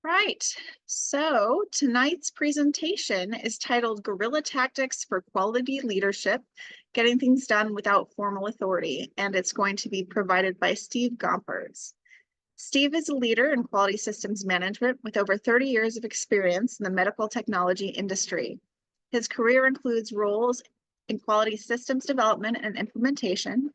Right. So tonight's presentation is titled Guerrilla Tactics for Quality Leadership, Getting Things Done Without Formal Authority, and it's going to be provided by Steve Gompertz. Steve is a leader in quality systems management with over 30 years of experience in the medical technology industry. His career includes roles in quality systems development and implementation,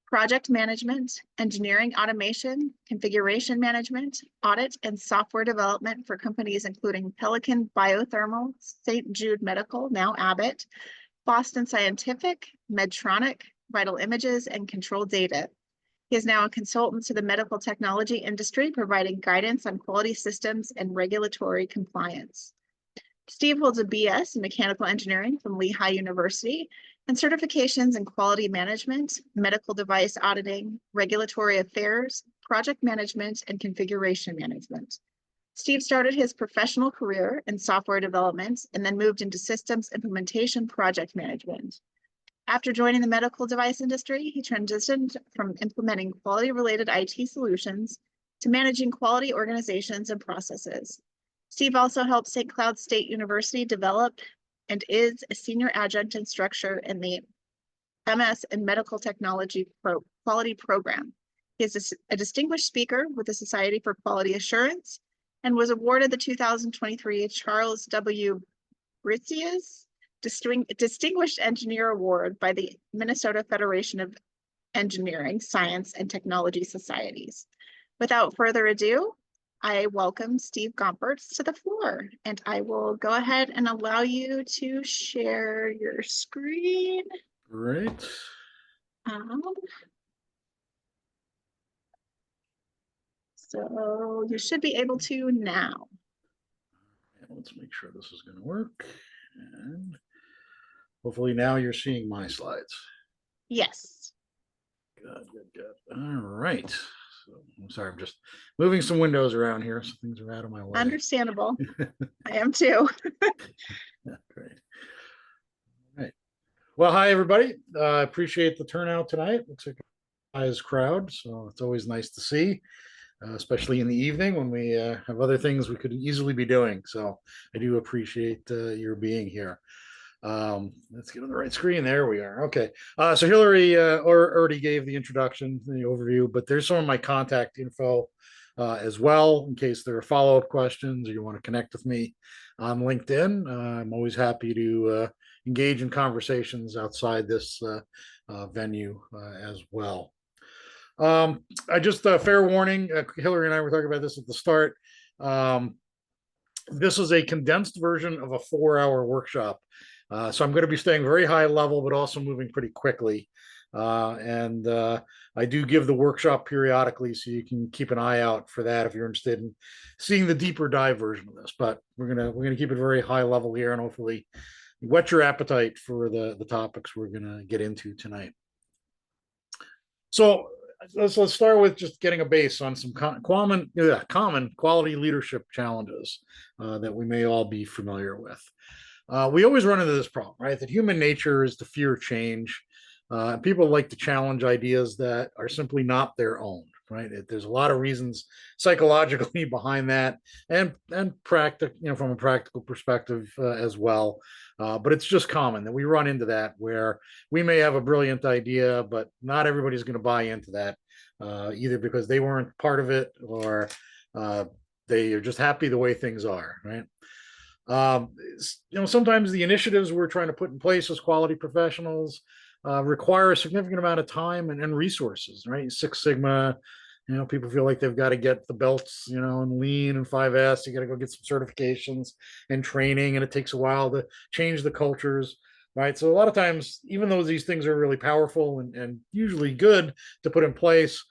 project management, engineering automation, configuration management, audit, and software development for companies including Pelican Biothermal, St. Jude Medical, now Abbott, Boston Scientific, Medtronic, Vital Images, and Control Data. He is now a consultant to the medical technology industry, providing guidance on quality systems and regulatory compliance. Steve holds a BS in mechanical engineering from Lehigh University and certifications in quality management, medical device auditing, regulatory affairs, project management, and configuration management. Steve started his professional career in software development and then moved into systems implementation project management. After joining the medical device industry, he transitioned from implementing quality-related IT solutions to managing quality organizations and processes. Steve also helped St. Cloud State University develop and is a senior adjunct instructor in the MS in Medical Technology Quality Program. He is a distinguished speaker with the Society for Quality Assurance and was awarded the 2023 Charles W. Britzius Distinguished Engineer Award by the Minnesota Federation of Engineering, Science, and Technology Societies. Without further ado, I welcome Steve Gompertz to the floor, and I will go ahead and allow you to share your screen. Great. So you should be able to now. And let's make sure this is going to work. And hopefully now you're seeing my slides. Yes. Good. All right. So I'm sorry, I'm just moving some windows around here, so things are out of my way. Understandable. I am too. Yeah, great. All right. Well, hi everybody. I appreciate the turnout tonight. Looks like a nice crowd, so it's always nice to see, especially in the evening when we have other things we could easily be doing. So I do appreciate your being here. Let's get on the right screen. There we are. Okay. So Hillary already gave the introduction, the overview, but there's some of my contact info as well in case there are follow-up questions or you want to connect with me on LinkedIn. I'm always happy to engage in conversations outside this venue as well. I just fair warning, Hillary and I were talking about this at the start. This is a condensed version of a 4-hour workshop. So I'm going to be staying very high level, but also moving pretty quickly. And I do give the workshop periodically, so you can keep an eye out for that if you're interested in seeing the deeper dive version of this. But we're gonna keep it very high level here, and hopefully whet your appetite for the topics we're gonna get into tonight. So let's start with just getting a base on some common quality leadership challenges that we may all be familiar with. We always run into this problem, right? That human nature is to fear change. People like to challenge ideas that are simply not their own, right? There's a lot of reasons psychologically behind that, and practical, from a practical perspective as well. But it's just common that we run into that where we may have a brilliant idea, but not everybody's going to buy into that, either because they weren't part of it or they are just happy the way things are, right? Sometimes the initiatives we're trying to put in place as quality professionals require a significant amount of time and resources, right? Six Sigma, people feel like they've got to get the belts, and Lean and 5S. You got to go get some certifications and training, and it takes a while to change the cultures, right? So a lot of times, even though these things are really powerful and usually good to put in place,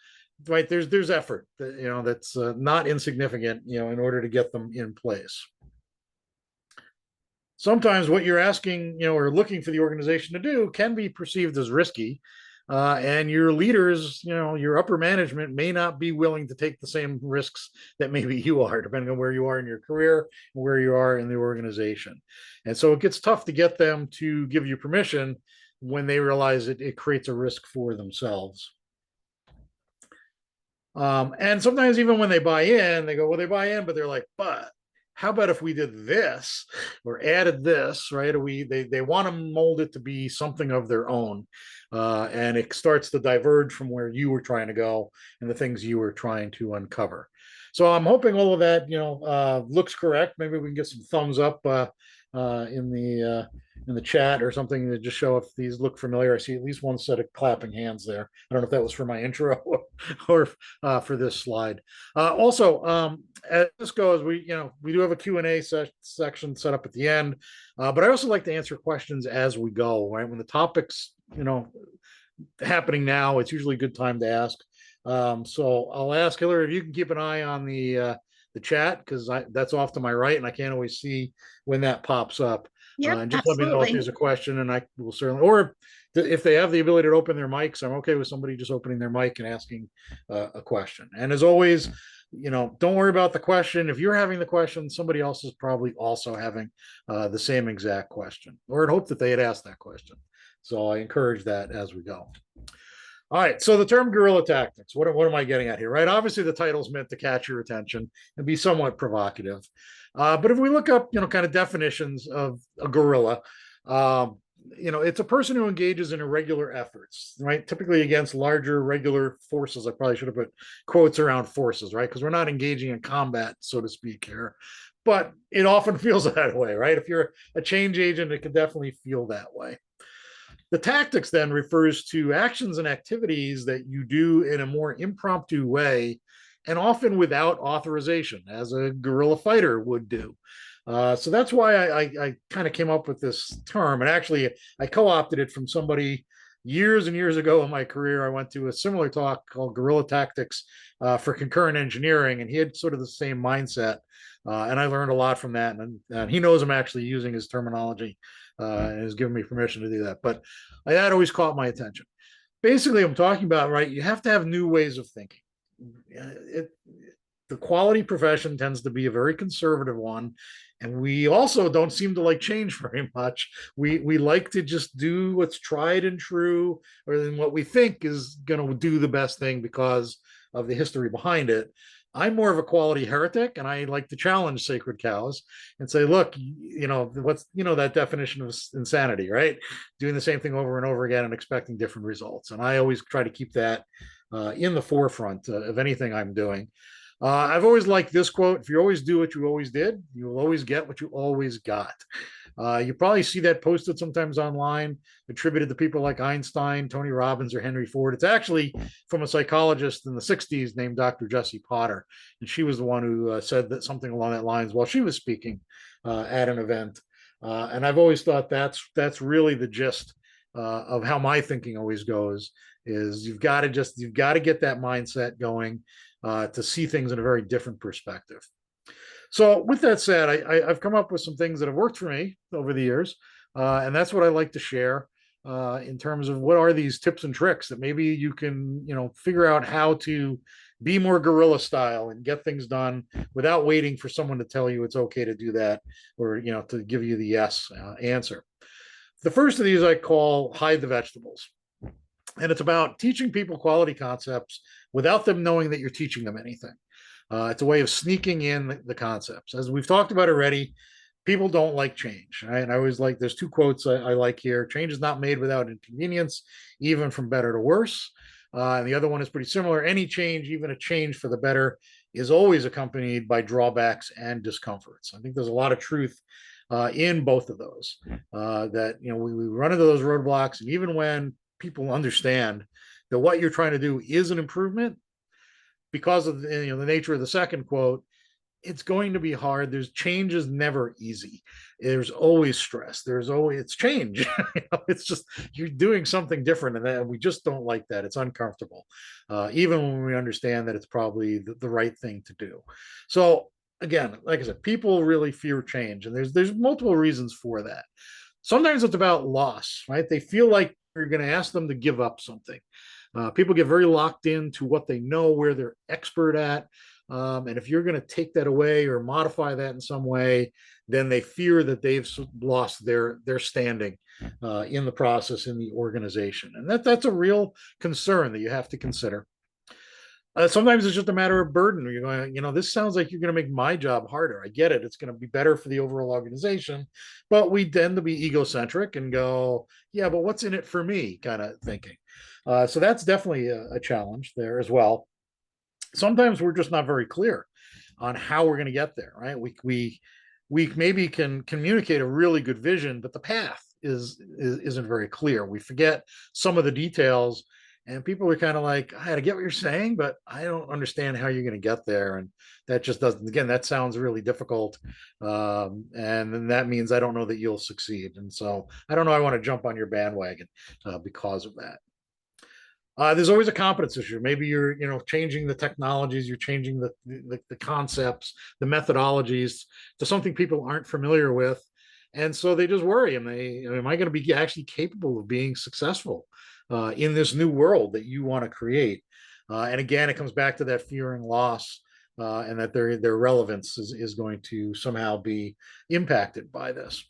right? There's effort, that's not insignificant, in order to get them in place. Sometimes what you're asking, or looking for the organization to do can be perceived as risky. And your leaders, your upper management may not be willing to take the same risks that maybe you are, depending on where you are in your career and where you are in the organization. And so it gets tough to get them to give you permission when they realize it creates a risk for themselves. And sometimes even when they buy in, they go, well, they buy in, but they're like, but how about if we did this or added this, right? Or they want to mold it to be something of their own. And it starts to diverge from where you were trying to go and the things you were trying to uncover. So I'm hoping all of that, looks correct. Maybe we can get some thumbs up in the chat or something to just show if these look familiar. I see at least one set of clapping hands there. I don't know if that was for my intro or for this slide. Also, as this goes, we do have a Q&A section set up at the end, but I also like to answer questions as we go, right? When the topic's, happening now, it's usually a good time to ask. So I'll ask Hillary if you can keep an eye on the chat, because that's off to my right and I can't always see when that pops up. Yep, And just let me know if absolutely. there's a question, and I will certainly, or if they have the ability to open their mics, I'm okay with somebody just opening their mic and asking a question. And as always, don't worry about the question. If you're having the question, somebody else is probably also having the same exact question, or I'd hope that they had asked that question. So I encourage that as we go. All right, so the term guerrilla tactics, what am I getting at here, right? Obviously, the title's meant to catch your attention and be somewhat provocative. But if we look up, kind of definitions of a guerrilla, it's a person who engages in irregular efforts, right? Typically against larger regular forces. I probably should have put quotes around forces, right? Because we're not engaging in combat, so to speak, here. But it often feels that way, right? If you're a change agent, it can definitely feel that way. The tactics then refers to actions and activities that you do in a more impromptu way, and often without authorization, as a guerrilla fighter would do. So that's why I kind of came up with this term. And actually, I co-opted it from somebody years and years ago in my career. I went to a similar talk called Guerrilla Tactics for Concurrent Engineering, and he had sort of the same mindset. And I learned a lot from that. And he knows I'm actually using his terminology and has given me permission to do that. But that always caught my attention. Basically, I'm talking about, right, you have to have new ways of thinking. The quality profession tends to be a very conservative one, and we also don't seem to like change very much. We like to just do what's tried and true, or then what we think is going to do the best thing because of the history behind it. I'm more of a quality heretic, and I like to challenge sacred cows and say, look, what's that definition of insanity, right? Doing the same thing over and over again and expecting different results. And I always try to keep that in the forefront of anything I'm doing. I've always liked this quote: if you always do what you always did, you will always get what you always got. You probably see that posted sometimes online, attributed to people like Einstein, Tony Robbins, or Henry Ford. It's actually from a psychologist in the 60s named Dr. Jessie Potter. And she was the one who said that something along that lines while she was speaking at an event. And I've always thought that's really the gist of how my thinking always goes, is you've got to get that mindset going to see things in a very different perspective. So with that said, I've come up with some things that have worked for me over the years, and that's what I like to share in terms of what are these tips and tricks that maybe you can, figure out how to be more guerrilla style and get things done without waiting for someone to tell you it's okay to do that, or, to give you the yes answer. The first of these I call hide the vegetables. And it's about teaching people quality concepts without them knowing that you're teaching them anything. It's a way of sneaking in the concepts. As we've talked about already, people don't like change. Right? And I always like, there's two quotes I like here. Change is not made without inconvenience, even from better to worse. And the other one is pretty similar. Any change, even a change for the better, is always accompanied by drawbacks and discomforts. I think there's a lot of truth in both of those, that, we run into those roadblocks. And even when people understand that what you're trying to do is an improvement, because of the nature of the second quote, it's going to be hard. Change is never easy. There's always stress. It's change. It's just, you're doing something different, and we just don't like that. It's uncomfortable, even when we understand that it's probably the right thing to do. So again, like I said, people really fear change, and there's multiple reasons for that. Sometimes it's about loss, right? They feel like you're going to ask them to give up something. People get very locked into what they know, where they're expert at. And if you're going to take that away or modify that in some way, then they fear that they've lost their standing in the process, in the organization. And that's a real concern that you have to consider. Sometimes it's just a matter of burden. You're going, this sounds like you're going to make my job harder. I get it. It's going to be better for the overall organization, but we tend to be egocentric and go, yeah, but what's in it for me kind of thinking. So that's definitely a challenge there as well. Sometimes we're just not very clear on how we're going to get there, right? We maybe can communicate a really good vision, but the path isn't very clear. We forget some of the details, and people are kind of like, I get what you're saying, but I don't understand how you're going to get there. And that just doesn't, again, that sounds really difficult. And then that means I don't know that you'll succeed. And so I don't know, I want to jump on your bandwagon because of that. There's always a competence issue. Maybe you're, changing the technologies, you're changing the concepts, the methodologies to something people aren't familiar with, and so they just worry. And am I going to be actually capable of being successful in this new world that you want to create? And again, it comes back to that fearing loss, and that their relevance is going to somehow be impacted by this.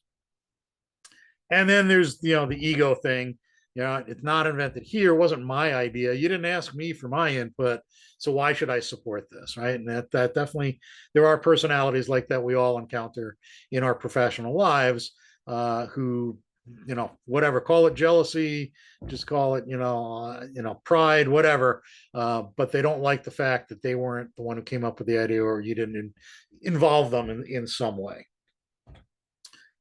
And then there's the ego thing. It's not invented here. It wasn't my idea. You didn't ask me for my input, so why should I support this, right? And that definitely, there are personalities like that we all encounter in our professional lives, who, whatever, call it jealousy, just call it, pride, whatever. But they don't like the fact that they weren't the one who came up with the idea, or you didn't involve them in some way.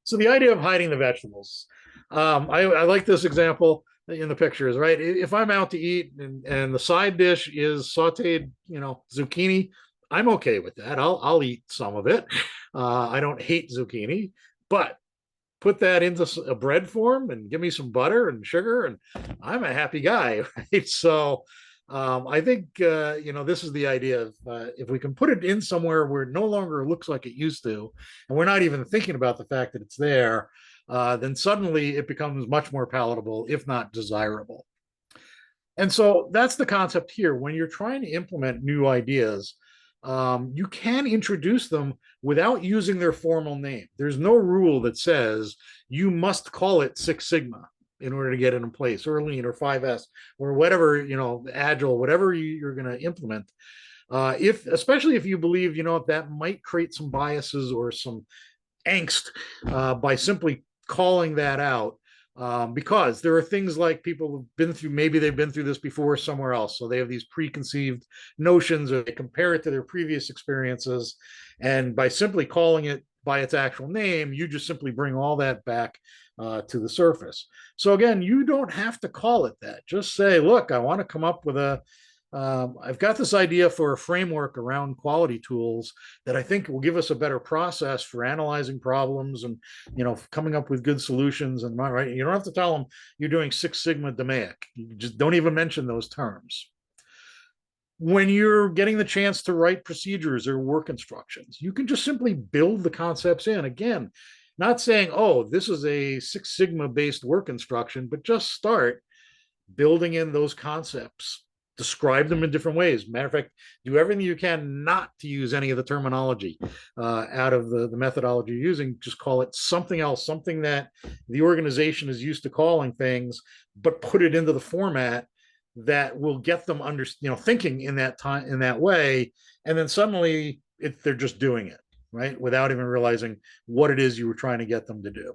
So the idea of hiding the vegetables. I like this example in the pictures, right? If I'm out to eat and the side dish is sauteed, zucchini, I'm okay with that. I'll eat some of it. I don't hate zucchini, but put that into a bread form and give me some butter and sugar, and I'm a happy guy, right? So I think this is the idea of if we can put it in somewhere where it no longer looks like it used to, and we're not even thinking about the fact that it's there, then suddenly it becomes much more palatable, if not desirable. And so that's the concept here. When you're trying to implement new ideas, you can introduce them without using their formal name. There's no rule that says you must call it Six Sigma in order to get it in place, or Lean, or 5S, or whatever, Agile, whatever you're going to implement. Especially if you believe, that might create some biases or some angst by simply calling that out. Because there are things like people have been through, maybe they've been through this before somewhere else. So they have these preconceived notions, or they compare it to their previous experiences. And by simply calling it by its actual name, you just simply bring all that back to the surface. So again, you don't have to call it that. Just say, look, I want to come up with I've got this idea for a framework around quality tools that I think will give us a better process for analyzing problems and, coming up with good solutions. And right, you don't have to tell them you're doing Six Sigma DMAIC. You just don't even mention those terms. When you're getting the chance to write procedures or work instructions, you can just simply build the concepts in. Again, not saying, oh, this is a Six Sigma based work instruction, but just start building in those concepts. Describe them in different ways. Matter of fact, do everything you can not to use any of the terminology out of the methodology you're using. Just call it something else, something that the organization is used to calling things, but put it into the format that will get them thinking in that way. And then suddenly they're just doing it, right? Without even realizing what it is you were trying to get them to do.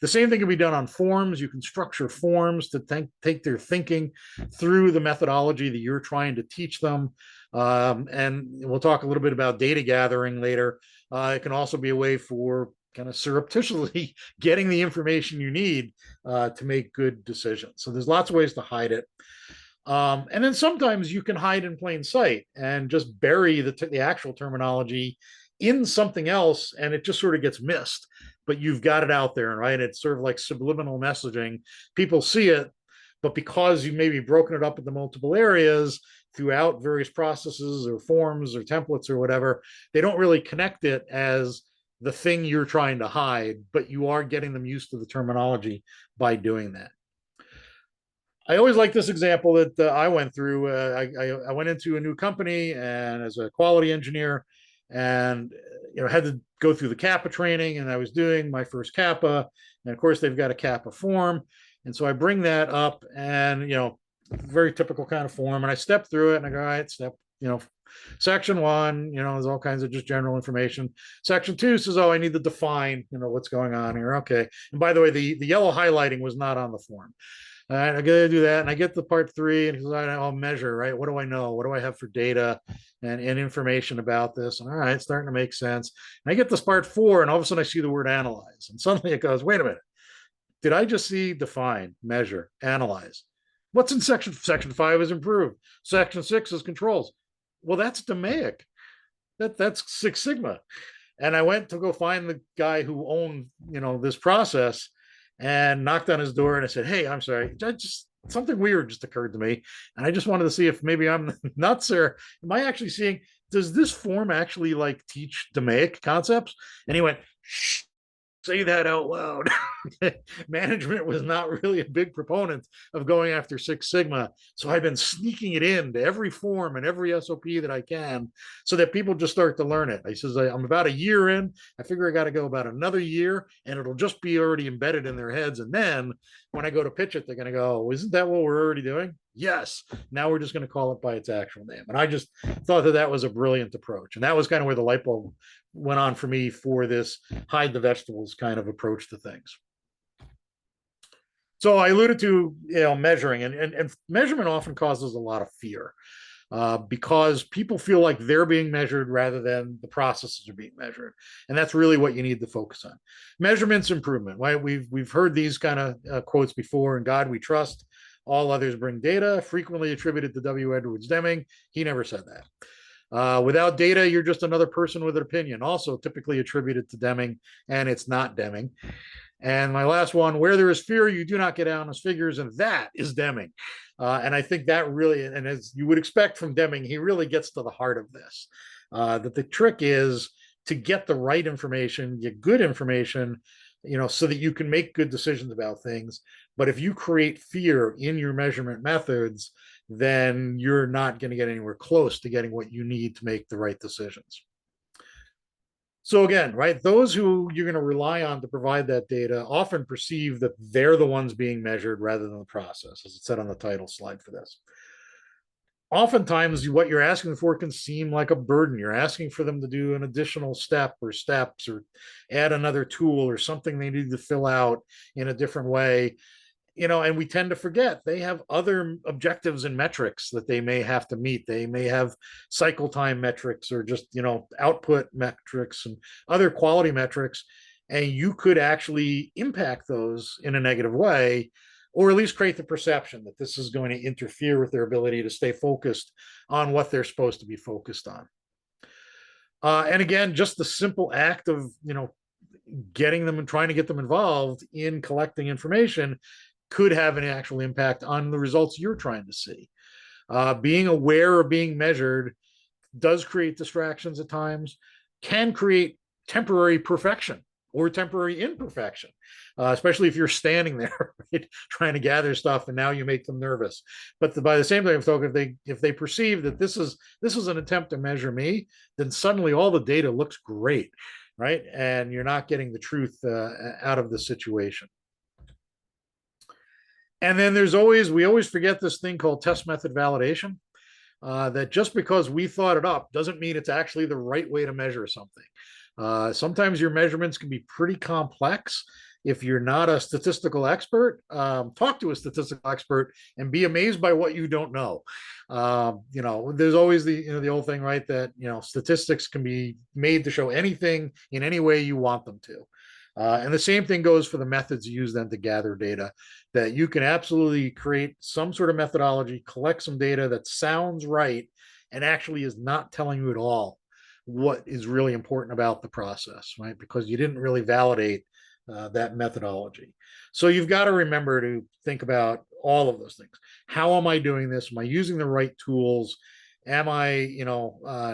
The same thing can be done on forms. You can structure forms to take their thinking through the methodology that you're trying to teach them. And we'll talk a little bit about data gathering later. It can also be a way for kind of surreptitiously getting the information you need to make good decisions. So there's lots of ways to hide it. And then sometimes you can hide in plain sight and just bury the actual terminology in something else, and it just sort of gets missed. But you've got it out there, right? It's sort of like subliminal messaging. People see it, but because you maybe broken it up into multiple areas throughout various processes or forms or templates or whatever, they don't really connect it as the thing you're trying to hide, but you are getting them used to the terminology by doing that. I always like this example that I went through. I went into a new company and as a quality engineer, and had to go through the CAPA training, and I was doing my first CAPA, and of course they've got a CAPA form, and so I bring that up, and very typical kind of form, and I step through it, and I go, all right, step section 1, there's all kinds of just general information. Section 2 says, oh, I need to define, what's going on here. Okay. And by the way, the yellow highlighting was not on the form. All right, I gotta do that. And I get to part 3 and I'll measure, right? What do I know? What do I have for data and information about this? And all right, it's starting to make sense. And I get to part 4 and all of a sudden I see the word analyze. And suddenly it goes, wait a minute. Did I just see define, measure, analyze? What's in section 5 is improve. Section 6 is controls. Well, that's DMAIC. That's Six Sigma. And I went to go find the guy who owned, this process and knocked on his door. And I said, hey, I'm sorry. Something weird just occurred to me. And I just wanted to see if maybe I'm nuts or am I actually seeing, does this form actually like teach DMAIC concepts? And he went, shh, say that out loud. Management was not really a big proponent of going after Six Sigma. So I've been sneaking it into every form and every SOP that I can so that people just start to learn it. He says, I'm about a year in. I figure I got to go about another year and it'll just be already embedded in their heads. And then when I go to pitch it, they're going to go, oh, isn't that what we're already doing? Yes. Now we're just going to call it by its actual name. And I just thought that was a brilliant approach. And that was kind of where the light bulb went on for me for this hide the vegetables kind of approach to things. So I alluded to measuring, and measurement often causes a lot of fear because people feel like they're being measured rather than the processes are being measured, and that's really what you need to focus on. Measurement's improvement, right? We've heard these kind of quotes before. In God we trust, all others bring data. Frequently attributed to W. Edwards Deming. He never said that. Without data, you're just another person with an opinion, also typically attributed to Deming, and it's not Deming. And my last one, where there is fear, you do not get honest figures, and that is Deming. And I think that really, and as you would expect from Deming, he really gets to the heart of this, that the trick is to get the right information, get good information, so that you can make good decisions about things. But if you create fear in your measurement methods, then you're not going to get anywhere close to getting what you need to make the right decisions. So again, right, those who you're going to rely on to provide that data often perceive that they're the ones being measured rather than the process, as it said on the title slide for this. Oftentimes, what you're asking for can seem like a burden. You're asking for them to do an additional step or steps or add another tool or something they need to fill out in a different way. And we tend to forget they have other objectives and metrics that they may have to meet. They may have cycle time metrics or just, output metrics and other quality metrics. And you could actually impact those in a negative way, or at least create the perception that this is going to interfere with their ability to stay focused on what they're supposed to be focused on. And again, just the simple act of, getting them and trying to get them involved in collecting information could have an actual impact on the results you're trying to see. Being aware of being measured does create distractions at times, can create temporary perfection or temporary imperfection, especially if you're standing there, right, trying to gather stuff, and now you make them nervous. But by the same token, if they perceive that this is an attempt to measure me, then suddenly all the data looks great, right? And you're not getting the truth out of the situation. And then we always forget this thing called test method validation, that just because we thought it up doesn't mean it's actually the right way to measure something. Sometimes your measurements can be pretty complex. If you're not a statistical expert, talk to a statistical expert and be amazed by what you don't know. There's always the old thing, right, that statistics can be made to show anything in any way you want them to. And the same thing goes for the methods you use then to gather data, that you can absolutely create some sort of methodology, collect some data that sounds right and actually is not telling you at all what is really important about the process, right? Because you didn't really validate that methodology. So you've got to remember to think about all of those things. How am I doing this? Am I using the right tools? Am I,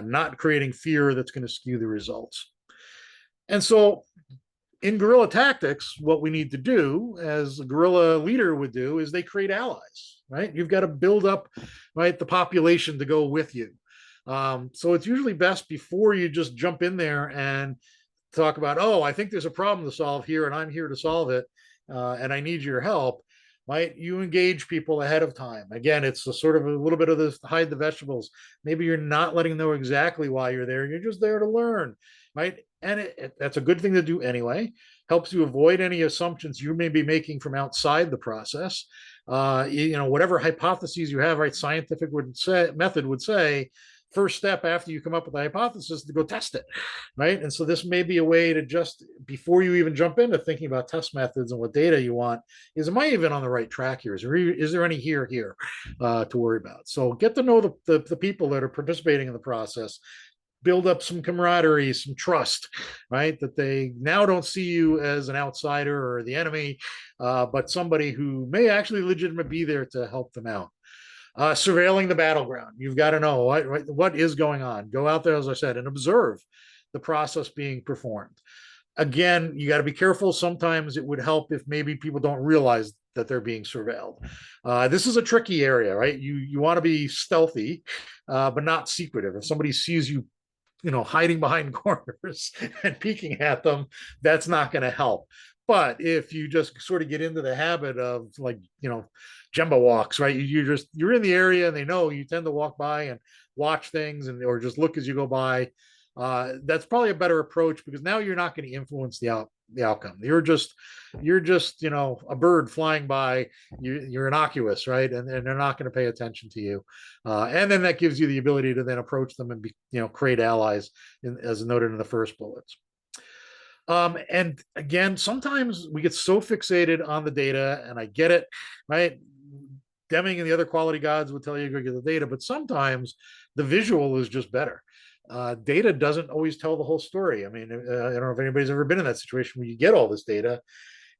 not creating fear that's going to skew the results? And so in guerrilla tactics, what we need to do, as a guerrilla leader would do, is they create allies, right? You've got to build up, right, the population to go with you. So it's usually best before you just jump in there and talk about, oh, I think there's a problem to solve here and I'm here to solve it, and I need your help. right? You engage people ahead of time. Again, it's a sort of a little bit of this hide the vegetables. Maybe you're not letting them know exactly why you're there. You're just there to learn, right? And that's a good thing to do anyway. Helps you avoid any assumptions you may be making from outside the process. Whatever hypotheses you have, right? Scientific method would say, first step after you come up with a hypothesis to go test it, right? And so this may be a way to just, before you even jump into thinking about test methods and what data you want, is am I even on the right track here? Is there any here to worry about? So get to know the people that are participating in the process, build up some camaraderie, some trust, right? That they now don't see you as an outsider or the enemy, but somebody who may actually legitimately be there to help them out. Surveilling the battleground. You've got to know what is going on. Go out there, as I said, and observe the process being performed. Again, you got to be careful. Sometimes it would help if maybe people don't realize that they're being surveilled. This is a tricky area, right? You want to be stealthy, but not secretive. If somebody sees you, hiding behind corners and peeking at them, that's not going to help. But if you just sort of get into the habit of, like, Jemba walks, right? You're in the area and they know you tend to walk by and watch things or just look as you go by. That's probably a better approach, because now you're not going to influence the outcome. You're just a bird flying by. You're innocuous, right? And they're not going to pay attention to you. And then that gives you the ability to then approach them and create allies, as noted in the first bullets. And again, sometimes we get so fixated on the data, and I get it, right? Deming and the other quality gods would tell you to go get the data, but sometimes the visual is just better. Data doesn't always tell the whole story. I mean, I don't know if anybody's ever been in that situation where you get all this data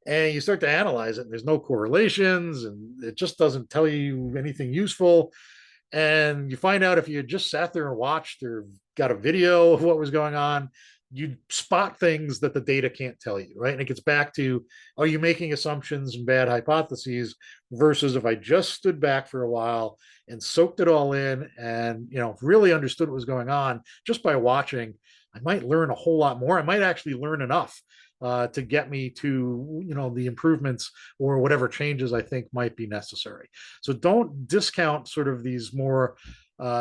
and you start to analyze it, and there's no correlations, and it just doesn't tell you anything useful. And you find out, if you had just sat there and watched or got a video of what was going on, you spot things that the data can't tell you, right? And it gets back to, are you making assumptions and bad hypotheses, versus if I just stood back for a while and soaked it all in and really understood what was going on just by watching, I might learn a whole lot more. I might actually learn enough to get me to the improvements or whatever changes I think might be necessary. So don't discount sort of these more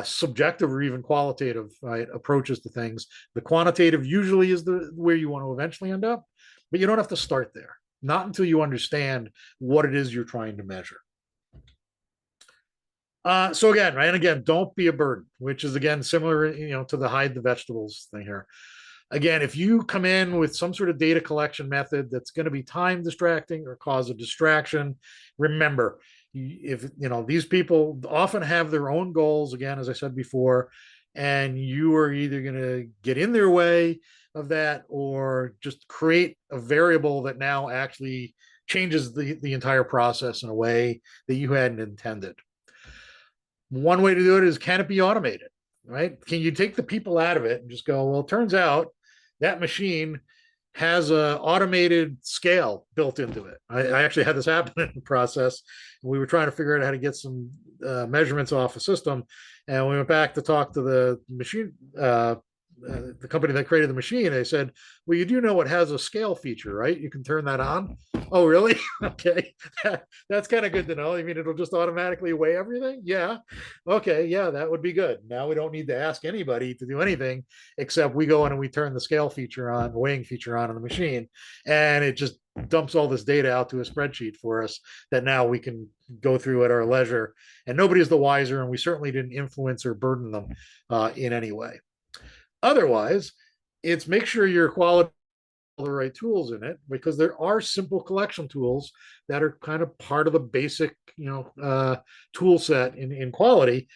subjective or even qualitative, right, approaches to things. The quantitative usually is where you want to eventually end up, but you don't have to start there. Not until you understand what it is you're trying to measure. So again, right, and again, don't be a burden, which is again similar, to the hide the vegetables thing here. Again, if you come in with some sort of data collection method that's going to be time distracting or cause a distraction, remember, if these people often have their own goals, again, as I said before, and you are either going to get in their way of that or just create a variable that now actually changes the entire process in a way that you hadn't intended. One way to do it is, can it be automated, right? Can you take the people out of it and just go, well, it turns out that machine has an automated scale built into it. I actually had this happen in the process. We were trying to figure out how to get some measurements off a system, and we went back to talk to the machine, the company that created the machine. They said, well, you do know it has a scale feature, right? You can turn that on. Oh, really? Okay. That's kind of good to know. I mean, it'll just automatically weigh everything. Yeah. Okay. Yeah, that would be good. Now we don't need to ask anybody to do anything, except we go in and we turn the scale feature on, the weighing feature on the machine, and it just dumps all this data out to a spreadsheet for us that now we can go through at our leisure, and nobody's the wiser, and we certainly didn't influence or burden them in any way. Otherwise, it's make sure your quality the right tools in it, because there are simple collection tools that are kind of part of the basic tool set in quality.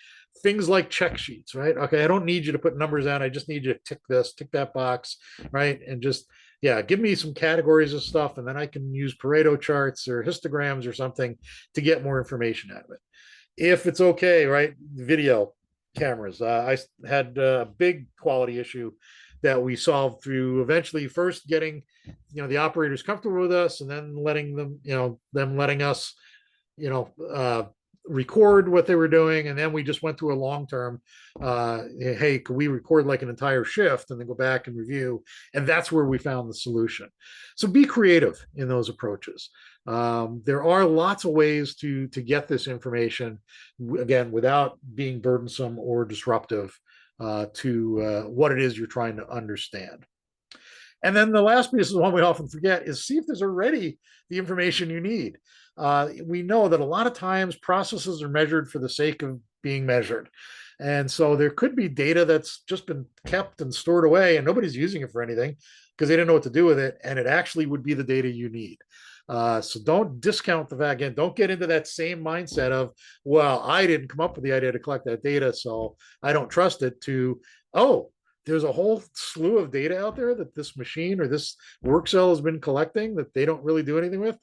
Things like check sheets, right? Okay, I don't need you to put numbers out. I just need you to tick this, tick that box, right? And just, yeah, give me some categories of stuff, and then I can use Pareto charts or histograms or something to get more information out of it. If it's okay, right? Video cameras. I had a big quality issue that we solved through eventually first getting the operators comfortable with us, and then letting them them letting us record what they were doing, and then we just went to a long term. Hey, could we record like an entire shift and then go back and review? And that's where we found the solution. So be creative in those approaches. There are lots of ways to get this information, again, without being burdensome or disruptive to what it is you're trying to understand. And then the last piece is one we often forget is see if there's already the information you need. We know that a lot of times processes are measured for the sake of being measured. And so there could be data that's just been kept and stored away and nobody's using it for anything because they didn't know what to do with it. And it actually would be the data you need. So don't discount the fact, again, don't get into that same mindset of, well, I didn't come up with the idea to collect that data, so I don't trust it, to, oh, there's a whole slew of data out there that this machine or this work cell has been collecting that they don't really do anything with.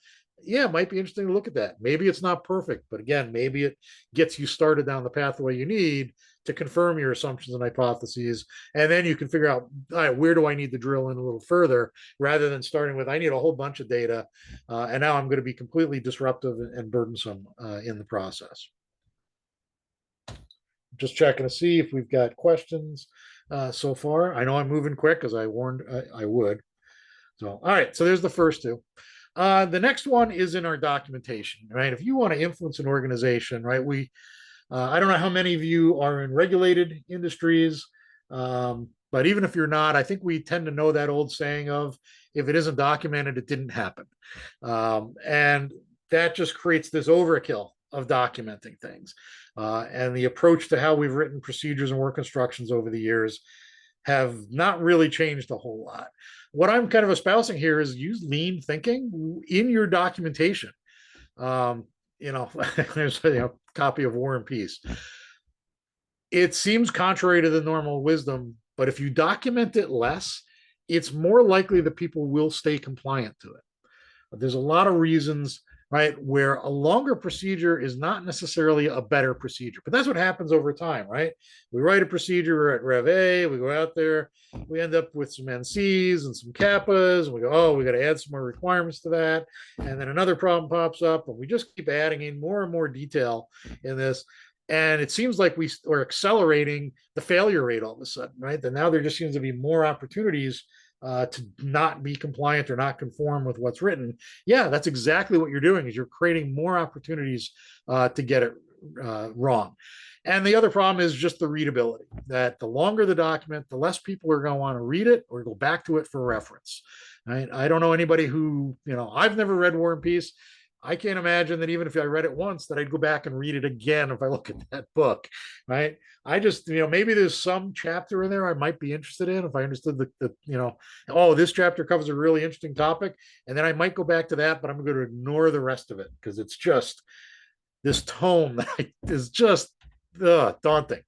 Yeah, it might be interesting to look at that. Maybe it's not perfect, but again, maybe it gets you started down the pathway you need to confirm your assumptions and hypotheses. And then you can figure out, all right, where do I need to drill in a little further, rather than starting with, I need a whole bunch of data. And now I'm going to be completely disruptive and burdensome in the process. Just checking to see if we've got questions so far. I know I'm moving quick because I warned I would. So, all right, so there's the first two. The next one is in our documentation, right? If you want to influence an organization, right? I don't know how many of you are in regulated industries, but even if you're not, I think we tend to know that old saying of, if it isn't documented, it didn't happen. And that just creates this overkill of documenting things. And the approach to how we've written procedures and work instructions over the years have not really changed a whole lot. What I'm kind of espousing here is use lean thinking in your documentation. There's a copy of War and Peace. It seems contrary to the normal wisdom, but if you document it less, it's more likely that people will stay compliant to it. There's a lot of reasons, right, where a longer procedure is not necessarily a better procedure, but that's what happens over time, right? We write a procedure at Rev A, we go out there, we end up with some NCs and some CAPAs, and we go, oh, we got to add some more requirements to that. And then another problem pops up, and we just keep adding in more and more detail in this. And it seems like we're accelerating the failure rate all of a sudden, right? That now there just seems to be more opportunities to not be compliant or not conform with what's written. Yeah, that's exactly what you're doing, is you're creating more opportunities to get it wrong. And the other problem is just the readability, that the longer the document, the less people are going to want to read it or go back to it for reference. Right? I don't know anybody who, I've never read War and Peace. I can't imagine that even if I read it once, that I'd go back and read it again if I look at that book, right? I just, maybe there's some chapter in there I might be interested in if I understood oh, this chapter covers a really interesting topic, and then I might go back to that, but I'm going to ignore the rest of it because it's just this tome that is just daunting.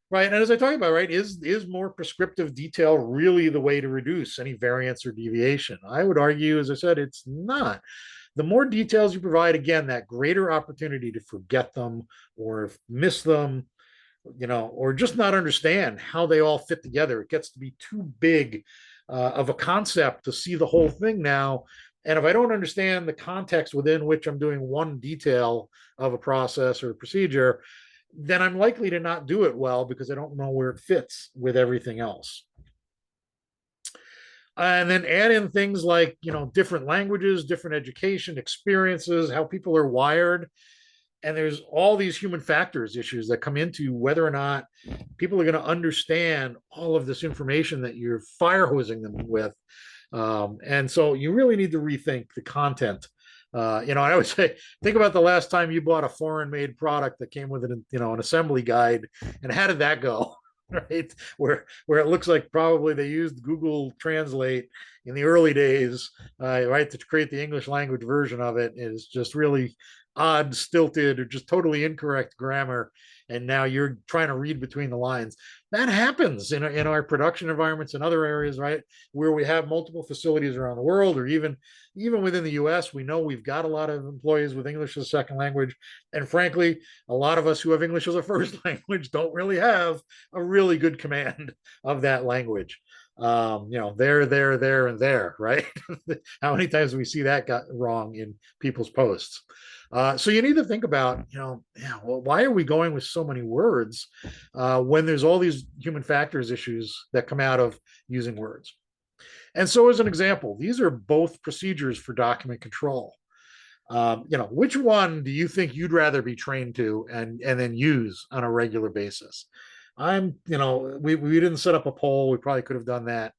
Right. And as I talk about, right, is more prescriptive detail really the way to reduce any variance or deviation? I would argue, as I said, it's not. The more details you provide, again, that greater opportunity to forget them or miss them, or just not understand how they all fit together. It gets to be too big of a concept to see the whole thing now. And if I don't understand the context within which I'm doing one detail of a process or a procedure, then I'm likely to not do it well because I don't know where it fits with everything else. And then add in things like, different languages, different education experiences, how people are wired. And there's all these human factors issues that come into whether or not people are going to understand all of this information that you're fire hosing them with. And so you really need to rethink the content. I always say, think about the last time you bought a foreign made product that came with an assembly guide, and how did that go? Right, where it looks like probably they used Google Translate in the early days, right, to create the English language version of it. It is just really odd, stilted, or just totally incorrect grammar, and now you're trying to read between the lines. That happens in our production environments in other areas, right, where we have multiple facilities around the world, or even within the US. We know we've got a lot of employees with English as a second language, and frankly, a lot of us who have English as a first language don't really have a really good command of that language. there, and there, right? How many times do we see that got wrong in people's posts? So you need to think about, yeah, well, why are we going with so many words when there's all these human factors issues that come out of using words? And so, as an example, these are both procedures for document control. Which one do you think you'd rather be trained to and then use on a regular basis? We didn't set up a poll. We probably could have done that.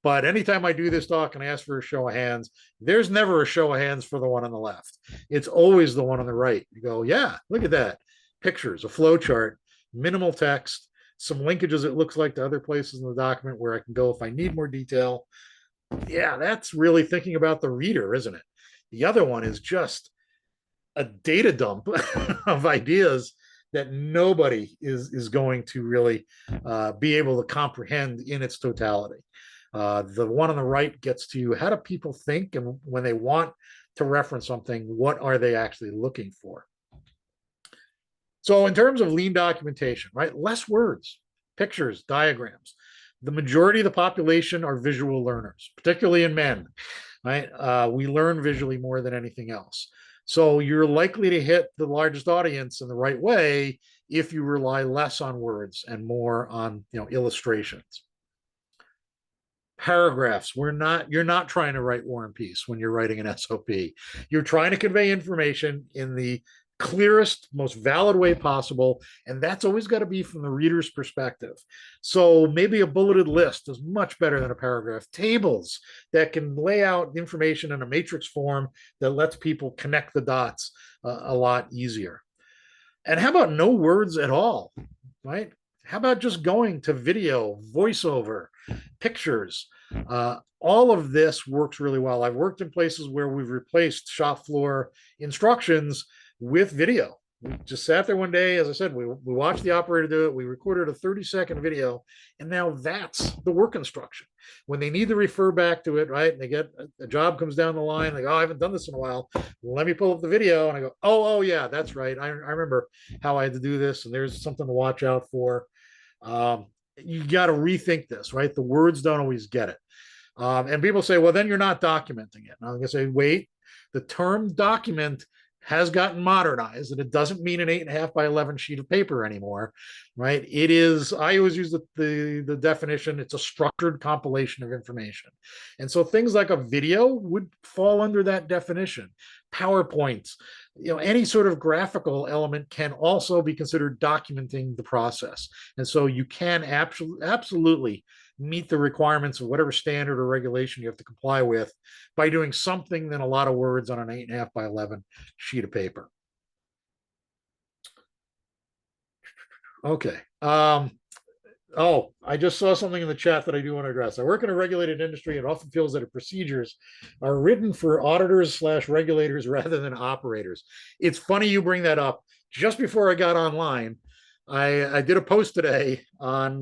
But anytime I do this talk and I ask for a show of hands, there's never a show of hands for the one on the left. It's always the one on the right. You go, yeah, look at that. Pictures, a flow chart, minimal text, some linkages it looks like to other places in the document where I can go if I need more detail. Yeah, that's really thinking about the reader, isn't it? The other one is just a data dump of ideas that nobody is going to really be able to comprehend in its totality. The one on the right gets to how do people think, and when they want to reference something, what are they actually looking for? So in terms of lean documentation, right, less words, pictures, diagrams. The majority of the population are visual learners, particularly in men, right? We learn visually more than anything else. So you're likely to hit the largest audience in the right way if you rely less on words and more on illustrations. Paragraphs. You're not trying to write War and Peace when you're writing an SOP. You're trying to convey information in the clearest, most valid way possible, and that's always got to be from the reader's perspective. So maybe a bulleted list is much better than a paragraph. Tables that can lay out information in a matrix form that lets people connect the dots a lot easier. And how about no words at all, right? How about just going to video, voiceover, pictures? All of this works really well. I've worked in places where we've replaced shop floor instructions with video. We just sat there one day, as I said, we watched the operator do it. We recorded a 30-second video, and now that's the work instruction. When they need to refer back to it, right, and they get a job comes down the line, they go, oh, I haven't done this in a while. Well, let me pull up the video, and I go, oh yeah, that's right. I remember how I had to do this, and there's something to watch out for. You got to rethink this, right? The words don't always get it. And people say, well, then you're not documenting it. And I'm going to say, wait, the term document has gotten modernized, and it doesn't mean an 8.5 by 11 sheet of paper anymore, right? It is, I always use the definition, it's a structured compilation of information. And so things like a video would fall under that definition. PowerPoints, any sort of graphical element can also be considered documenting the process. And so you can absolutely meet the requirements of whatever standard or regulation you have to comply with by doing something than a lot of words on an 8.5 by 11 sheet of paper. Okay. I just saw something in the chat that I do want to address. I work in a regulated industry and often feels that procedures are written for auditors/regulators rather than operators. It's funny you bring that up. Just before I got online, I did a post today on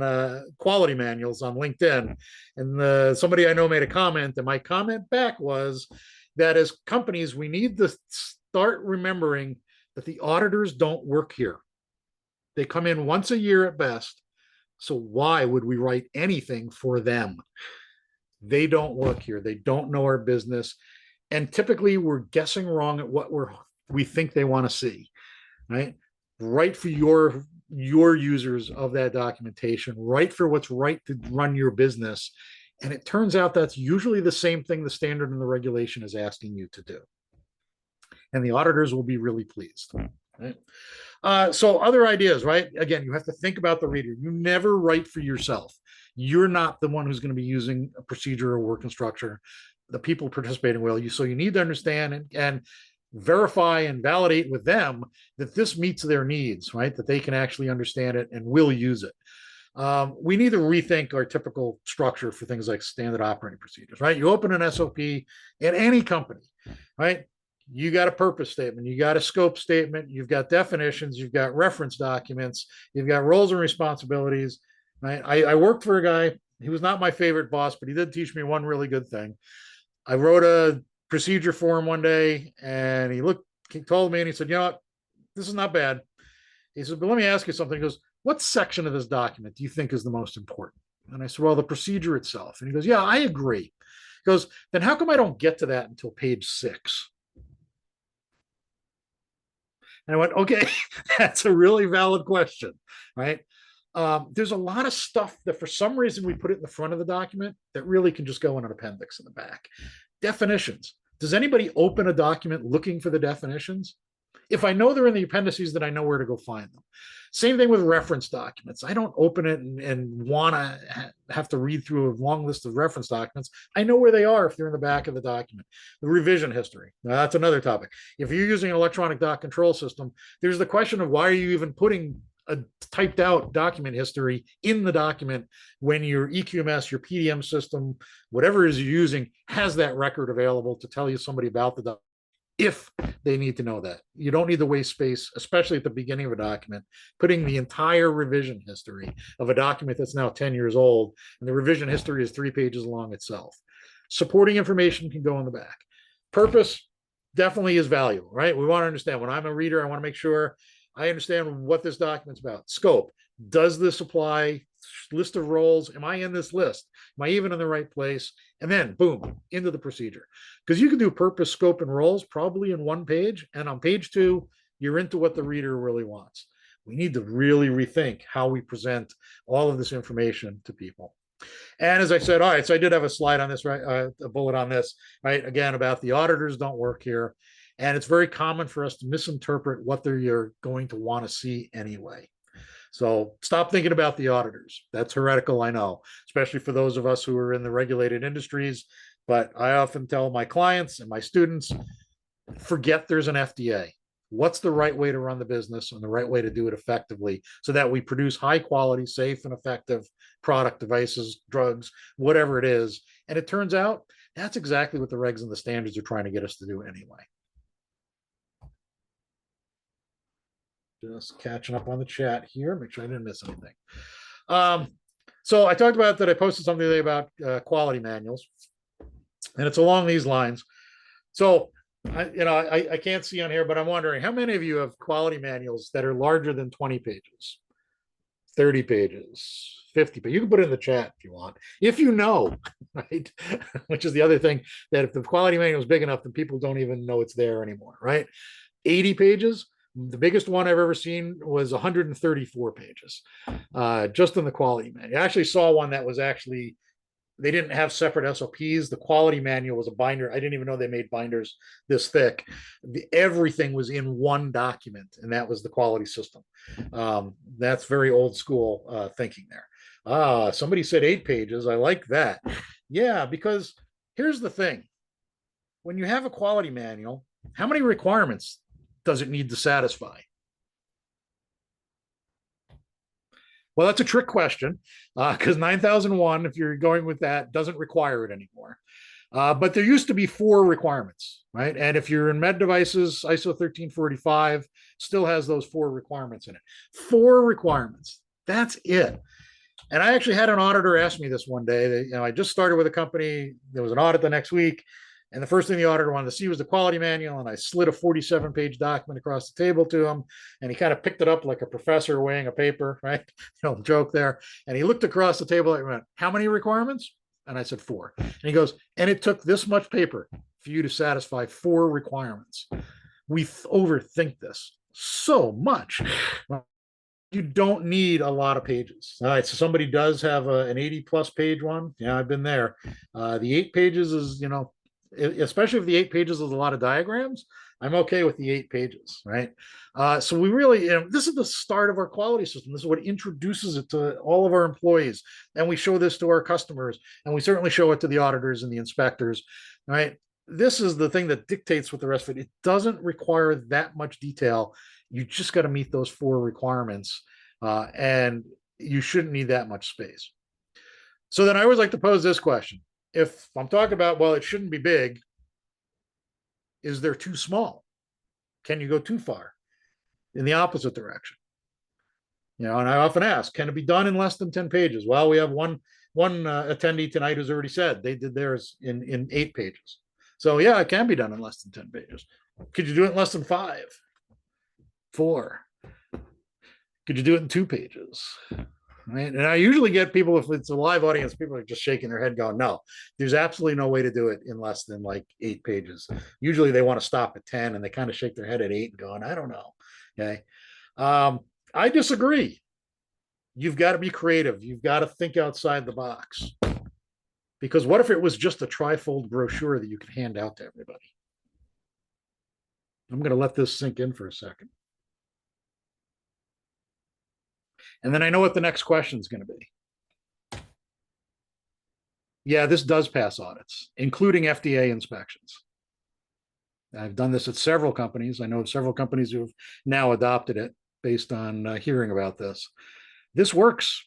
quality manuals on LinkedIn, and somebody I know made a comment, and my comment back was that as companies, we need to start remembering that the auditors don't work here. They come in once a year at best. So why would we write anything for them? They don't work here. They don't know our business. And typically we're guessing wrong at what we think they want to see, right? Write for your users of that documentation, write for what's right to run your business. And it turns out that's usually the same thing the standard and the regulation is asking you to do. And the auditors will be really pleased. Right? So other ideas, right? Again, you have to think about the reader. You never write for yourself. You're not the one who's going to be using a procedure or work instruction. The people participating will. So you need to understand and verify and validate with them that this meets their needs, right? That they can actually understand it and will use it. We need to rethink our typical structure for things like standard operating procedures, right? You open an SOP in any company, right? You got a purpose statement, you got a scope statement, you've got definitions, you've got reference documents, you've got roles and responsibilities, right? I worked for a guy, he was not my favorite boss, but he did teach me one really good thing. I wrote a procedure for him one day, and he told me, and he said, you know what, this is not bad. He said, but let me ask you something. He goes, what section of this document do you think is the most important? And I said, well, the procedure itself. And he goes, yeah, I agree. He goes, then how come I don't get to that until page 6? And I went, okay, that's a really valid question, right? There's a lot of stuff that for some reason we put it in the front of the document that really can just go in an appendix in the back. Definitions. Does anybody open a document looking for the definitions? If I know they're in the appendices, then I know where to go find them. Same thing with reference documents. I don't open it and want to have to read through a long list of reference documents. I know where they are if they're in the back of the document. The revision history. Now, that's another topic. If you're using an electronic doc control system, there's the question of why are you even putting a typed out document history in the document when your EQMS, your PDM system, whatever it is you're using, has that record available to tell you somebody about the document. If they need to know that. You don't need to waste space, especially at the beginning of a document, putting the entire revision history of a document that's now 10 years old, and the revision history is 3 pages long itself. Supporting information can go in the back. Purpose definitely is valuable, right? We want to understand. When I'm a reader, I want to make sure I understand what this document's about. Scope. Does this apply? List of roles. Am I in this list? Am I even in the right place? And then boom, into the procedure. Because you can do purpose, scope, and roles probably in 1 page. And on page 2, you're into what the reader really wants. We need to really rethink how we present all of this information to people. And as I said, all right, so I did have a slide on this, right? A bullet on this, right? Again, about the auditors don't work here. And it's very common for us to misinterpret what you're going to want to see anyway. So stop thinking about the auditors. That's heretical, I know, especially for those of us who are in the regulated industries. But I often tell my clients and my students, forget there's an FDA. What's the right way to run the business and the right way to do it effectively so that we produce high quality, safe, and effective product, devices, drugs, whatever it is. And it turns out that's exactly what the regs and the standards are trying to get us to do anyway. Just catching up on the chat here, make sure I didn't miss anything. So I talked about that I posted something today about quality manuals, and it's along these lines. So I can't see on here, but I'm wondering how many of you have quality manuals that are larger than 20 pages, 30 pages, 50 pages. You can put it in the chat if you want, if you know, right? Which is the other thing, that if the quality manual is big enough, then people don't even know it's there anymore, right? 80 pages. The biggest one I've ever seen was 134 pages, just in the quality manual. I actually saw one that was actually, they didn't have separate SOPs. The quality manual was a binder. I didn't even know they made binders this thick. Everything was in one document, and that was the quality system. That's very old school thinking there. Somebody said 8 pages. I like that. Yeah, because here's the thing. When you have a quality manual, how many requirements does it need to satisfy? Well, that's a trick question, because 9001, if you're going with that, doesn't require it anymore. But there used to be 4 requirements, right? And if you're in med devices, ISO 13485 still has those 4 requirements in it. 4 requirements. That's it. And I actually had an auditor ask me this one day. I just started with a company. There was an audit the next week. And the first thing the auditor wanted to see was the quality manual. And I slid a 47-page document across the table to him. And he kind of picked it up like a professor weighing a paper, right? Joke there. And he looked across the table and went, how many requirements? And I said 4. And he goes, and it took this much paper for you to satisfy 4 requirements. We overthink this so much. You don't need a lot of pages. All right, so somebody does have an 80+ page one. Yeah, I've been there. The 8 pages is, especially if the 8 pages is a lot of diagrams, I'm okay with the 8 pages, right? So we really, this is the start of our quality system. This is what introduces it to all of our employees. And we show this to our customers, and we certainly show it to the auditors and the inspectors, right? This is the thing that dictates what the rest of it. It doesn't require that much detail. You just got to meet those 4 requirements, and you shouldn't need that much space. So then I always like to pose this question. If I'm talking about, well, it shouldn't be big, is there too small? Can you go too far in the opposite direction? And I often ask, can it be done in less than 10 pages? Well, we have one attendee tonight who's already said they did theirs in 8 pages. So yeah, it can be done in less than 10 pages. Could you do it in less than 5? 4? Could you do it in 2 pages? right? And I usually get people, if it's a live audience, people are just shaking their head going, no, there's absolutely no way to do it in less than like 8 pages. Usually they want to stop at 10 and they kind of shake their head at 8 and going, I don't know. Okay. I disagree. You've got to be creative. You've got to think outside the box. Because what if it was just a trifold brochure that you could hand out to everybody? I'm going to let this sink in for a second. And then I know what the next question is going to be. Yeah, this does pass audits, including FDA inspections. I've done this at several companies. I know of several companies who've now adopted it based on hearing about this. This works.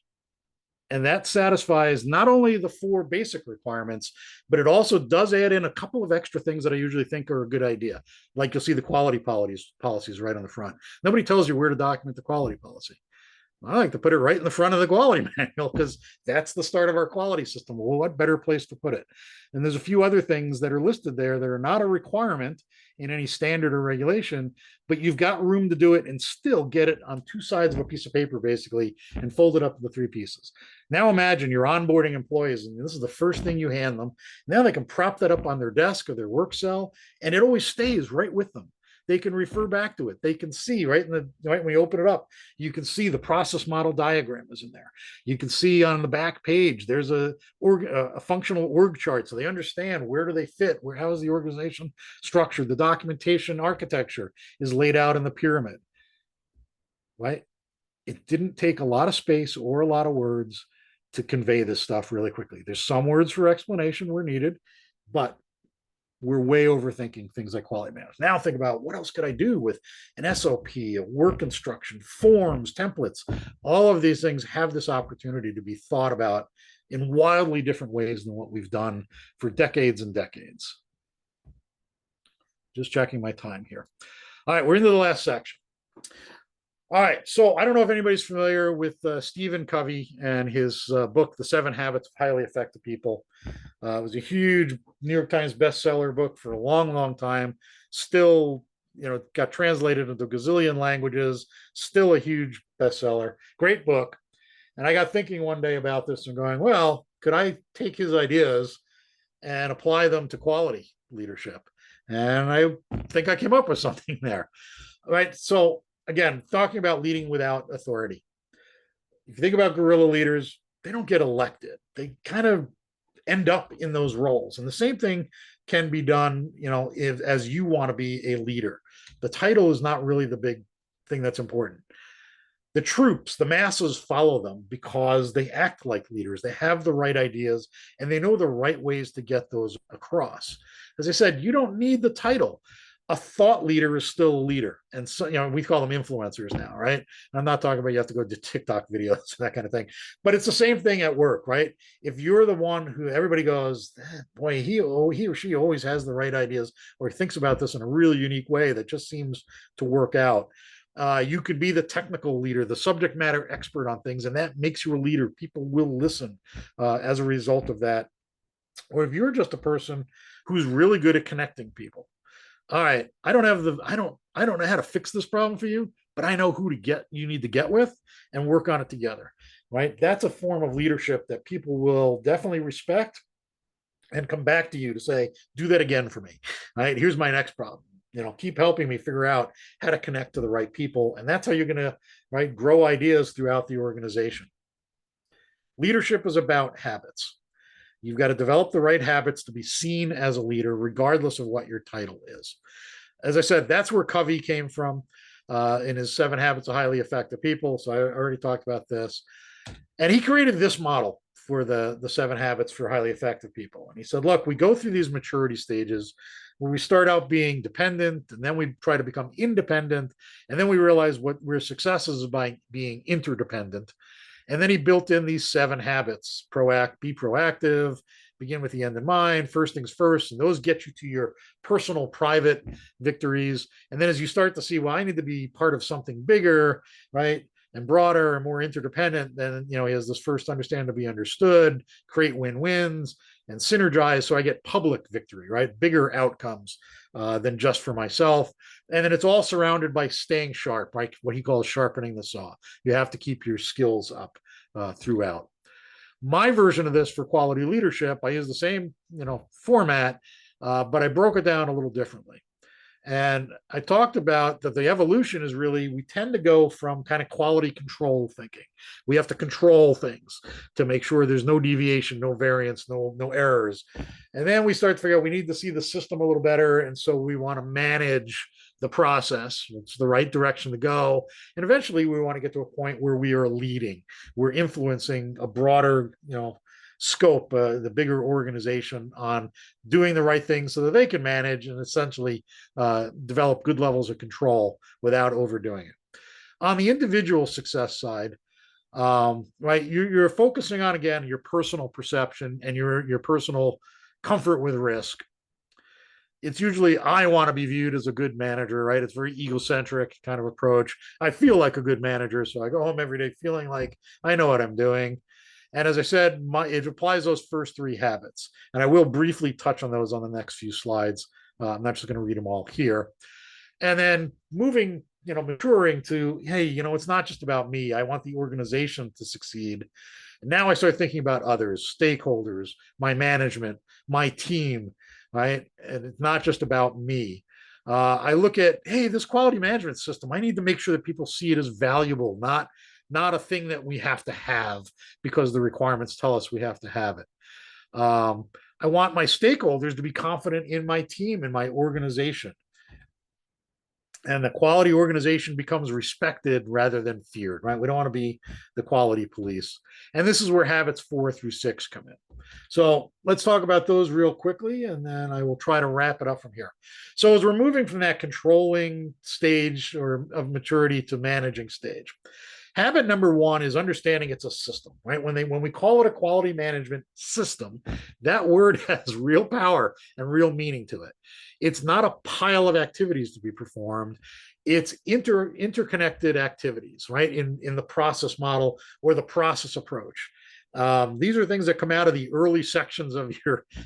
And that satisfies not only the 4 basic requirements, but it also does add in a couple of extra things that I usually think are a good idea. Like you'll see the quality policies right on the front. Nobody tells you where to document the quality policy. I like to put it right in the front of the quality manual because that's the start of our quality system. Well, what better place to put it? And there's a few other things that are listed there that are not a requirement in any standard or regulation, but you've got room to do it and still get it on 2 sides of a piece of paper, basically, and fold it up into 3 pieces. Now imagine you're onboarding employees and this is the first thing you hand them. Now they can prop that up on their desk or their work cell, and it always stays right with them. They can refer back to it. They can see right when you open it up, you can see the process model diagram is in there. You can see on the back page, there's a functional org chart. So they understand where do they fit, how is the organization structured? The documentation architecture is laid out in the pyramid, right? It didn't take a lot of space or a lot of words to convey this stuff really quickly. There's some words for explanation where needed, but we're way overthinking things like quality management. Now think about what else could I do with an SOP, a work instruction, forms, templates. All of these things have this opportunity to be thought about in wildly different ways than what we've done for decades and decades. Just checking my time here. All right, we're into the last section. All right, so I don't know if anybody's familiar with Stephen Covey and his book, The 7 Habits of Highly Effective People. It was a huge New York Times bestseller book for a long, long time. Still, got translated into a gazillion languages. Still a huge bestseller. Great book. And I got thinking one day about this and going, well, could I take his ideas and apply them to quality leadership? And I think I came up with something there. All right, so again, talking about leading without authority. If you think about guerrilla leaders, they don't get elected. They kind of end up in those roles. And the same thing can be done, as you want to be a leader. The title is not really the big thing that's important. The troops, the masses follow them because they act like leaders. They have the right ideas and they know the right ways to get those across. As I said, you don't need the title. A thought leader is still a leader. And so, we call them influencers now, right? And I'm not talking about you have to go to TikTok videos, that kind of thing. But it's the same thing at work, right? If you're the one who everybody goes, boy, he or she always has the right ideas, or he thinks about this in a really unique way that just seems to work out. You could be the technical leader, the subject matter expert on things, and that makes you a leader. People will listen as a result of that. Or if you're just a person who's really good at connecting people. All right, I don't know how to fix this problem for you, but I know who you need to get with and work on it together, right? That's a form of leadership that people will definitely respect and come back to you to say, do that again for me, right? Here's my next problem. Keep helping me figure out how to connect to the right people. And that's how you're going to, grow ideas throughout the organization. Leadership is about habits. You've got to develop the right habits to be seen as a leader, regardless of what your title is. As I said, that's where Covey came from in his 7 Habits of Highly Effective People. So I already talked about this. And he created this model for the 7 Habits for Highly Effective People. And he said, look, we go through these maturity stages where we start out being dependent, and then we try to become independent. And then we realize what we're success is by being interdependent. And then he built in these 7 habits: be proactive, begin with the end in mind, first things first. And those get you to your personal, private victories. And then as you start to see, well, I need to be part of something bigger, right? And broader and more interdependent, then, he has this first understand to be understood, create win-wins, and synergize. So I get public victory, right? Bigger outcomes than just for myself. And then it's all surrounded by staying sharp, right? What he calls sharpening the saw. You have to keep your skills up. throughout. My version of this for quality leadership, I use the same, format, but I broke it down a little differently. And I talked about that the evolution is really, we tend to go from kind of quality control thinking. We have to control things to make sure there's no deviation, no variance, no errors. And then we start to figure out we need to see the system a little better. And so we want to manage the process. It's the right direction to go. And eventually we want to get to a point where we are leading. We're influencing a broader, scope, the bigger organization on doing the right things so that they can manage and essentially develop good levels of control without overdoing it. On the individual success side, right, you're focusing on, again, your personal perception and your personal comfort with risk. It's usually, I want to be viewed as a good manager, right? It's very egocentric kind of approach. I feel like a good manager, so I go home every day feeling like I know what I'm doing. And as I said, it applies those first three habits. And I will briefly touch on those on the next few slides. I'm not just going to read them all here. And then moving, maturing to, hey, it's not just about me. I want the organization to succeed. And now I start thinking about others, stakeholders, my management, my team, right? And it's not just about me. I look at, hey, this quality management system, I need to make sure that people see it as valuable, not a thing that we have to have because the requirements tell us we have to have it. I want my stakeholders to be confident in my team and my organization. And the quality organization becomes respected rather than feared, right? We don't want to be the quality police. And this is where habits 4 through 6 come in. So let's talk about those real quickly, and then I will try to wrap it up from here. So as we're moving from that controlling stage or of maturity to managing stage, habit number 1 is understanding it's a system, right? When we call it a quality management system, that word has real power and real meaning to it. It's not a pile of activities to be performed. It's interconnected activities, right? In the process model or the process approach. These are things that come out of the early sections of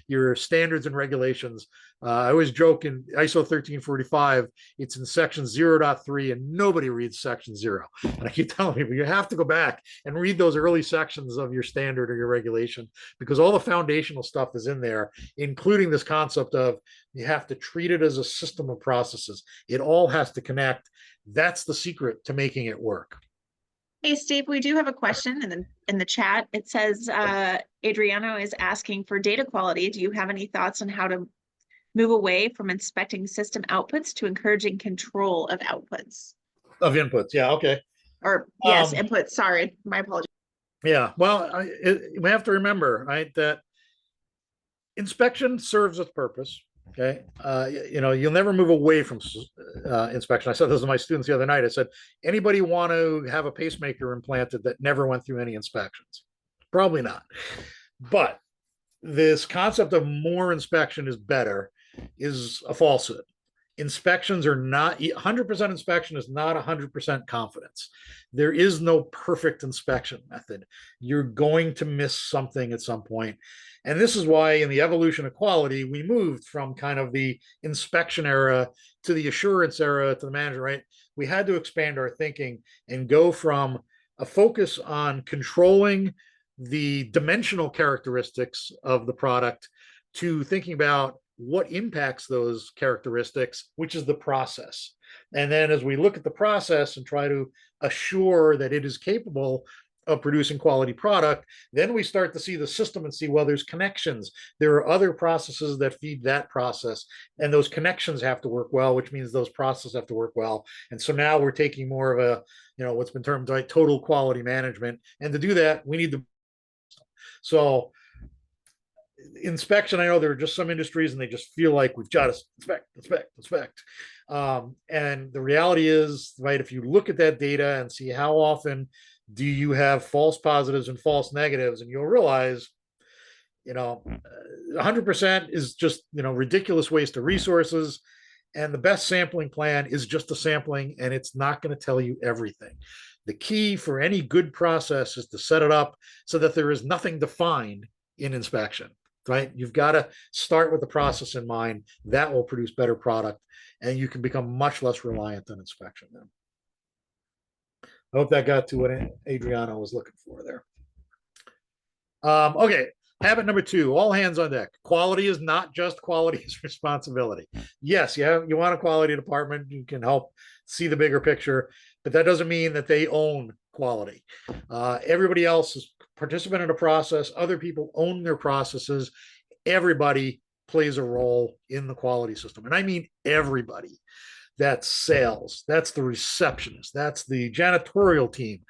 your standards and regulations. I always joke in ISO 1345, it's in section 0.3 and nobody reads section 0. And I keep telling people, you have to go back and read those early sections of your standard or your regulation because all the foundational stuff is in there, including this concept of you have to treat it as a system of processes. It all has to connect. That's the secret to making it work. Hey, Steve, we do have a question in the chat. It says, Adriano is asking for data quality. Do you have any thoughts on how to move away from inspecting system outputs to encouraging control of outputs? Of inputs, yeah, okay. Or yes, inputs, sorry, my apologies. Yeah, well, we have to remember, right, that inspection serves its purpose. Okay, you'll never move away from inspection. I said this to my students the other night. I said, anybody want to have a pacemaker implanted that never went through any inspections? Probably not. But this concept of more inspection is better is a falsehood. Inspections are not 100% inspection is not 100% confidence. There is no perfect inspection method. You're going to miss something at some point. And this is why in the evolution of quality, we moved from kind of the inspection era to the assurance era to the management, right? We had to expand our thinking and go from a focus on controlling the dimensional characteristics of the product to thinking about what impacts those characteristics, which is the process. And then as we look at the process and try to assure that it is capable of producing quality product, then we start to see the system and see, well, there's connections. There are other processes that feed that process, and those connections have to work well, which means those processes have to work well. And so now we're taking more of a, what's been termed like total quality management. And to do that, we need to. So inspection, I know there are just some industries and they just feel like we've got to inspect. And the reality is, right, if you look at that data and see how often do you have false positives and false negatives, and you'll realize, 100% is just, ridiculous waste of resources. And the best sampling plan is just a sampling, and it's not going to tell you everything. The key for any good process is to set it up so that there is nothing defined in inspection, right? You've got to start with the process in mind. That will produce better product, and you can become much less reliant on inspection then. I hope that got to what Adriano was looking for there. Okay, habit number 2, all hands on deck. Quality is not just quality's responsibility. Yes, you want a quality department, you can help see the bigger picture, but that doesn't mean that they own quality. Everybody else is participant in a process, other people own their processes, everybody plays a role in the quality system. And I mean everybody. That's sales, that's the receptionist, that's the janitorial team.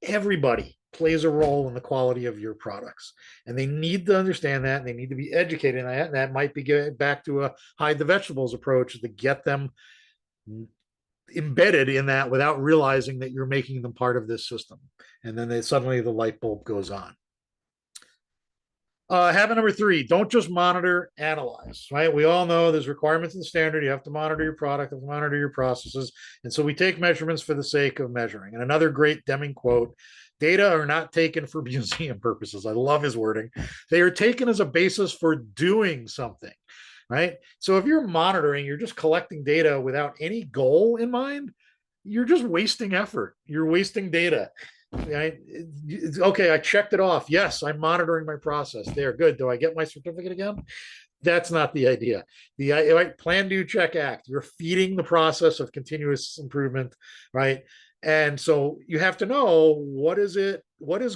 Everybody plays a role in the quality of your products, and they need to understand that, and they need to be educated in that. And that might be getting back to a hide the vegetables approach to get them embedded in that without realizing that you're making them part of this system. And then suddenly the light bulb goes on. Habit number 3, don't just monitor, analyze, right? We all know there's requirements in the standard. You have to monitor your product, you have to monitor your processes. And so we take measurements for the sake of measuring. And another great Deming quote, data are not taken for museum purposes. I love his wording. They are taken as a basis for doing something, right? So if you're monitoring, you're just collecting data without any goal in mind, you're just wasting effort. You're wasting data. Okay, I checked it off. Yes, I'm monitoring my process. There, good. Do I get my certificate again? That's not the idea. The plan, do, check, act. You're feeding the process of continuous improvement, right? And so you have to know, what does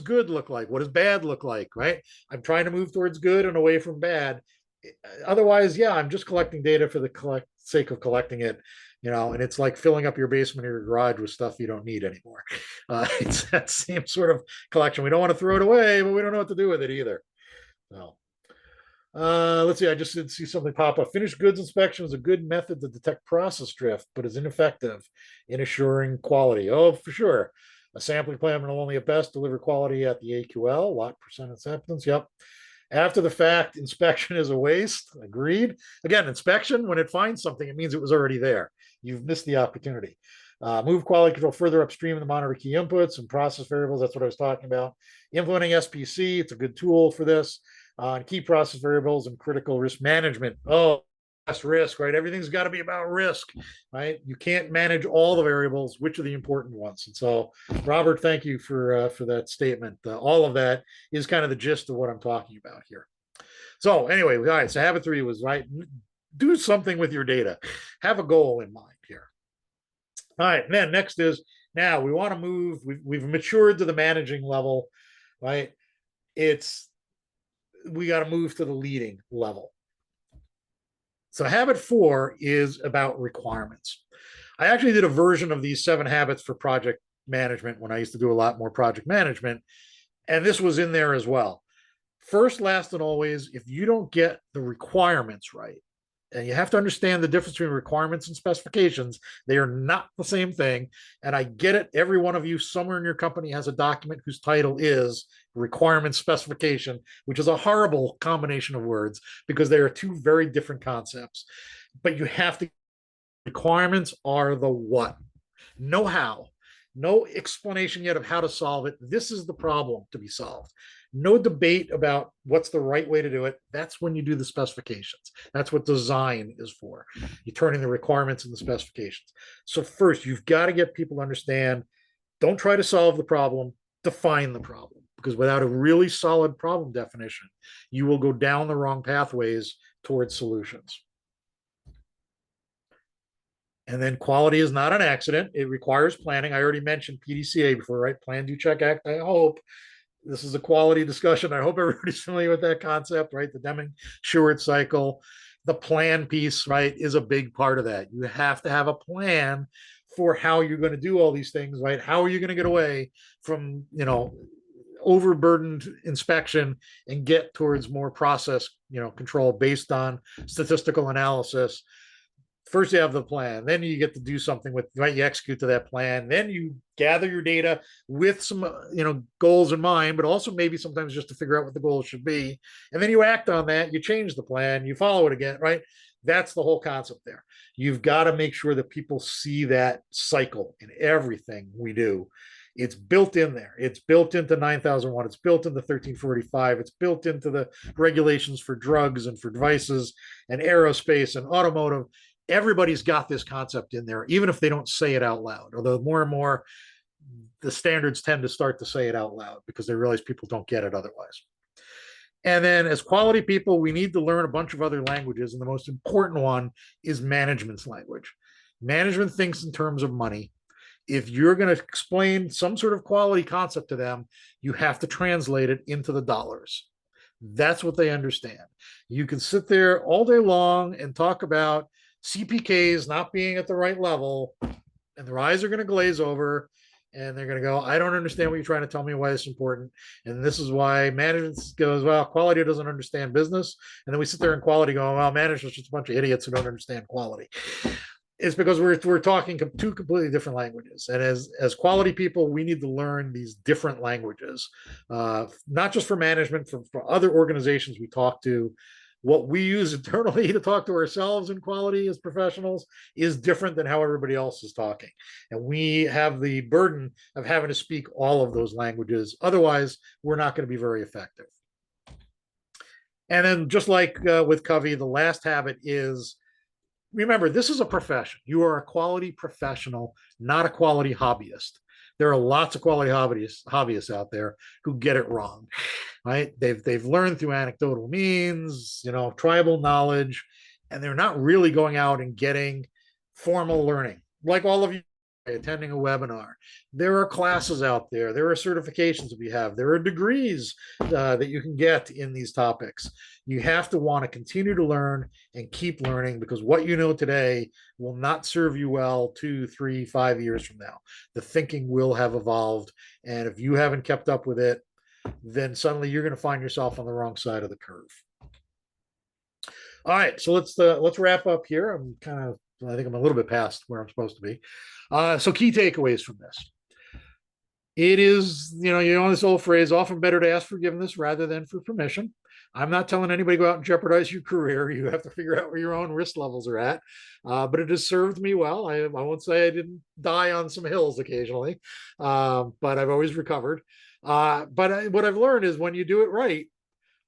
good look like? What does bad look like, right? I'm trying to move towards good and away from bad. Otherwise, yeah, I'm just collecting data for the sake of collecting it. And it's like filling up your basement or your garage with stuff you don't need anymore. It's that same sort of collection. We don't want to throw it away, but we don't know what to do with it either. So let's see. I just did see something pop up. Finished goods inspection is a good method to detect process drift, but is ineffective in assuring quality. Oh, for sure. A sampling plan will only at best deliver quality at the AQL, lot percent acceptance. Yep. After the fact, inspection is a waste. Agreed. Again, inspection, when it finds something, it means it was already there. You've missed the opportunity. Move quality control further upstream in the monitor key inputs and process variables. That's what I was talking about. Implementing SPC, it's a good tool for this. And key process variables and critical risk management. Oh, that's risk, right? Everything's got to be about risk, right? You can't manage all the variables, which are the important ones. And so, Robert, thank you for that statement. All of that is kind of the gist of what I'm talking about here. So anyway, all right, so habit 3 was, right, do something with your data. Have a goal in mind here. All right, and then next is, now we want to move, we've matured to the managing level, right? We got to move to the leading level. So habit 4 is about requirements. I actually did a version of these 7 habits for project management when I used to do a lot more project management, and this was in there as well. First, last, and always, if you don't get the requirements right, and you have to understand the difference between requirements and specifications, they are not the same thing. And I get it. Every one of you somewhere in your company has a document whose title is requirement specification, which is a horrible combination of words because they are 2 very different concepts. But you have to, requirements are the what, no how, no explanation yet of how to solve it. This is the problem to be solved. No debate about what's the right way to do it. That's when you do the specifications. That's what design is for. You're turning the requirements into specifications. So first, you've got to get people to understand, don't try to solve the problem, define the problem. Because without a really solid problem definition, you will go down the wrong pathways towards solutions. And then quality is not an accident. It requires planning. I already mentioned PDCA before, right? Plan, do, check, act. I hope this is a quality discussion. I hope everybody's familiar with that concept, right? The Deming-Shewhart cycle, the plan piece, right, is a big part of that. You have to have a plan for how you're going to do all these things, right? How are you going to get away from, overburdened inspection and get towards more process, control based on statistical analysis? First, you have the plan, then you get to do something with, right? You execute to that plan, then you gather your data with some, goals in mind, but also maybe sometimes just to figure out what the goals should be. And then you act on that, you change the plan, you follow it again, right? That's the whole concept there. You've got to make sure that people see that cycle in everything we do. It's built in there. It's built into 9001. It's built into 1345. It's built into the regulations for drugs and for devices and aerospace and automotive. Everybody's got this concept in there, even if they don't say it out loud. Although more and more, the standards tend to start to say it out loud because they realize people don't get it otherwise. And then as quality people, we need to learn a bunch of other languages. And the most important one is management's language. Management thinks in terms of money. If you're going to explain some sort of quality concept to them, you have to translate it into the dollars. That's what they understand. You can sit there all day long and talk about CPKs not being at the right level, and their eyes are going to glaze over, and they're going to go, I don't understand what you're trying to tell me, why it's important. And this is why management goes, well, quality doesn't understand business. And then we sit there in quality going, well, management's just a bunch of idiots who don't understand quality. It's because we're talking two completely different languages, and as quality people, we need to learn these different languages, not just for management, for other organizations we talk to. What we use internally to talk to ourselves in quality as professionals is different than how everybody else is talking, and we have the burden of having to speak all of those languages. Otherwise, we're not going to be very effective. And then, just like with Covey, the last habit is, remember, this is a profession. You are a quality professional, not a quality hobbyist. There are lots of quality hobbyists out there who get it wrong, right? They've learned through anecdotal means, tribal knowledge, and they're not really going out and getting formal learning like all of you attending a webinar. There are classes out there. There are certifications that we have. There are degrees that you can get in these topics. You have to want to continue to learn and keep learning, because what you know today will not serve you well 2, 3, 5 years from now. The thinking will have evolved. And if you haven't kept up with it, then suddenly you're going to find yourself on the wrong side of the curve. All right, so let's wrap up here. I think I'm a little bit past where I'm supposed to be. So key takeaways from this. It is, this old phrase, often better to ask forgiveness rather than for permission. I'm not telling anybody to go out and jeopardize your career. You have to figure out where your own risk levels are at. But it has served me well. I won't say I didn't die on some hills occasionally, but I've always recovered. But what I've learned is when you do it right,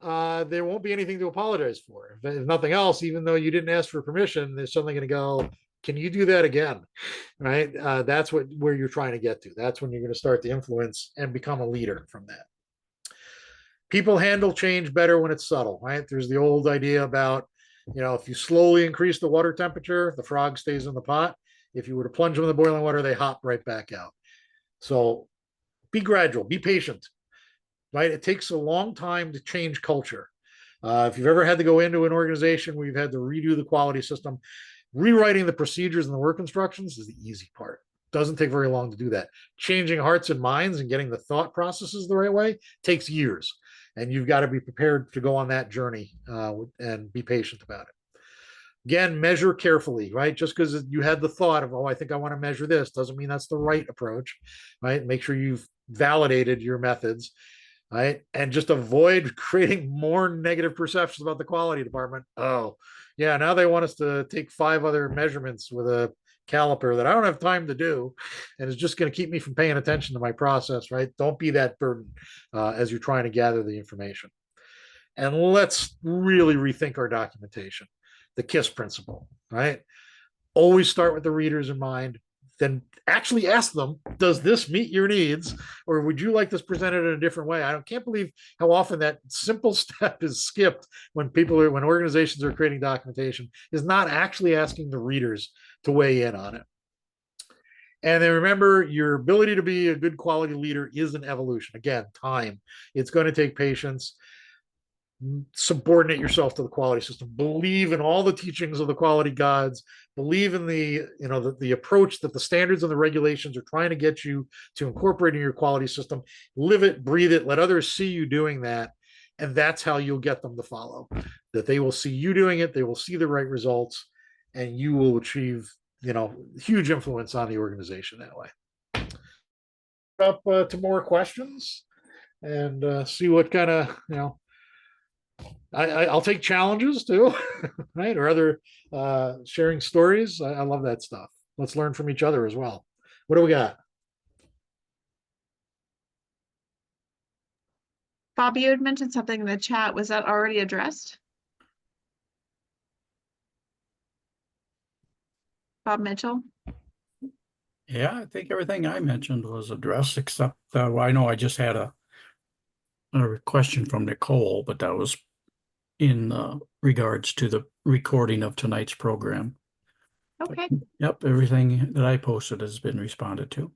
there won't be anything to apologize for. If nothing else, even though you didn't ask for permission, they're suddenly going to go, can you do that again? Right? That's where you're trying to get to. That's when you're going to start to influence and become a leader from that. People handle change better when it's subtle, right? There's the old idea about, if you slowly increase the water temperature, the frog stays in the pot. If you were to plunge them in the boiling water, they hop right back out. So be gradual, be patient, right? It takes a long time to change culture. If you've ever had to go into an organization where you've had to redo the quality system, rewriting the procedures and the work instructions is the easy part. Doesn't take very long to do that. Changing hearts and minds and getting the thought processes the right way takes years. And you've got to be prepared to go on that journey and be patient about it. Again, measure carefully, right? Just because you had the thought of, I think I want to measure this, doesn't mean that's the right approach, right? Make sure you've validated your methods, right? And just avoid creating more negative perceptions about the quality department. Oh, yeah, now they want us to take 5 other measurements with a caliper that I don't have time to do, and it's just going to keep me from paying attention to my process, right? Don't be that burden as you're trying to gather the information. And let's really rethink our documentation. The KISS principle, right? Always start with the readers in mind, then actually ask them, does this meet your needs? Or would you like this presented in a different way? I can't believe how often that simple step is skipped when organizations are creating documentation, is not actually asking the readers to weigh in on it. And then remember, your ability to be a good quality leader is an evolution. Again, time. It's going to take patience. Subordinate yourself to the quality system. Believe in all the teachings of the quality gods. Believe in the approach that the standards and the regulations are trying to get you to incorporate in your quality system. Live it, breathe it. Let others see you doing that, and that's how you'll get them to follow. That they will see you doing it. They will see the right results, and you will achieve huge influence on the organization that way. Up to more questions and see what kind of I'll take challenges too, right? Or other sharing stories. I love that stuff. Let's learn from each other as well. What do we got? Bob, you had mentioned something in the chat. Was that already addressed? Bob Mitchell? Yeah, I think everything I mentioned was addressed, except I know I just had a a question from Nicole, but that was in regards to the recording of tonight's program. Okay. Yep, everything that I posted has been responded to.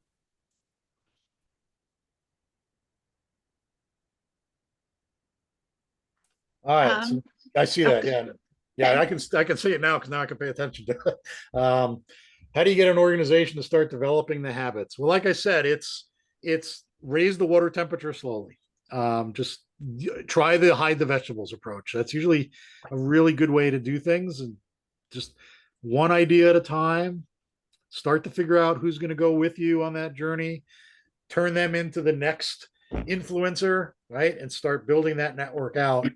All right, so I see that. okay. Yeah, I can see it now because now I can pay attention to it. How do you get an organization to start developing the habits? Well, like I said, it's raise the water temperature slowly. Just try the hide the vegetables approach. That's usually a really good way to do things, and just one idea at a time. Start to figure out who's going to go with you on that journey. Turn them into the next influencer, right? And start building that network out.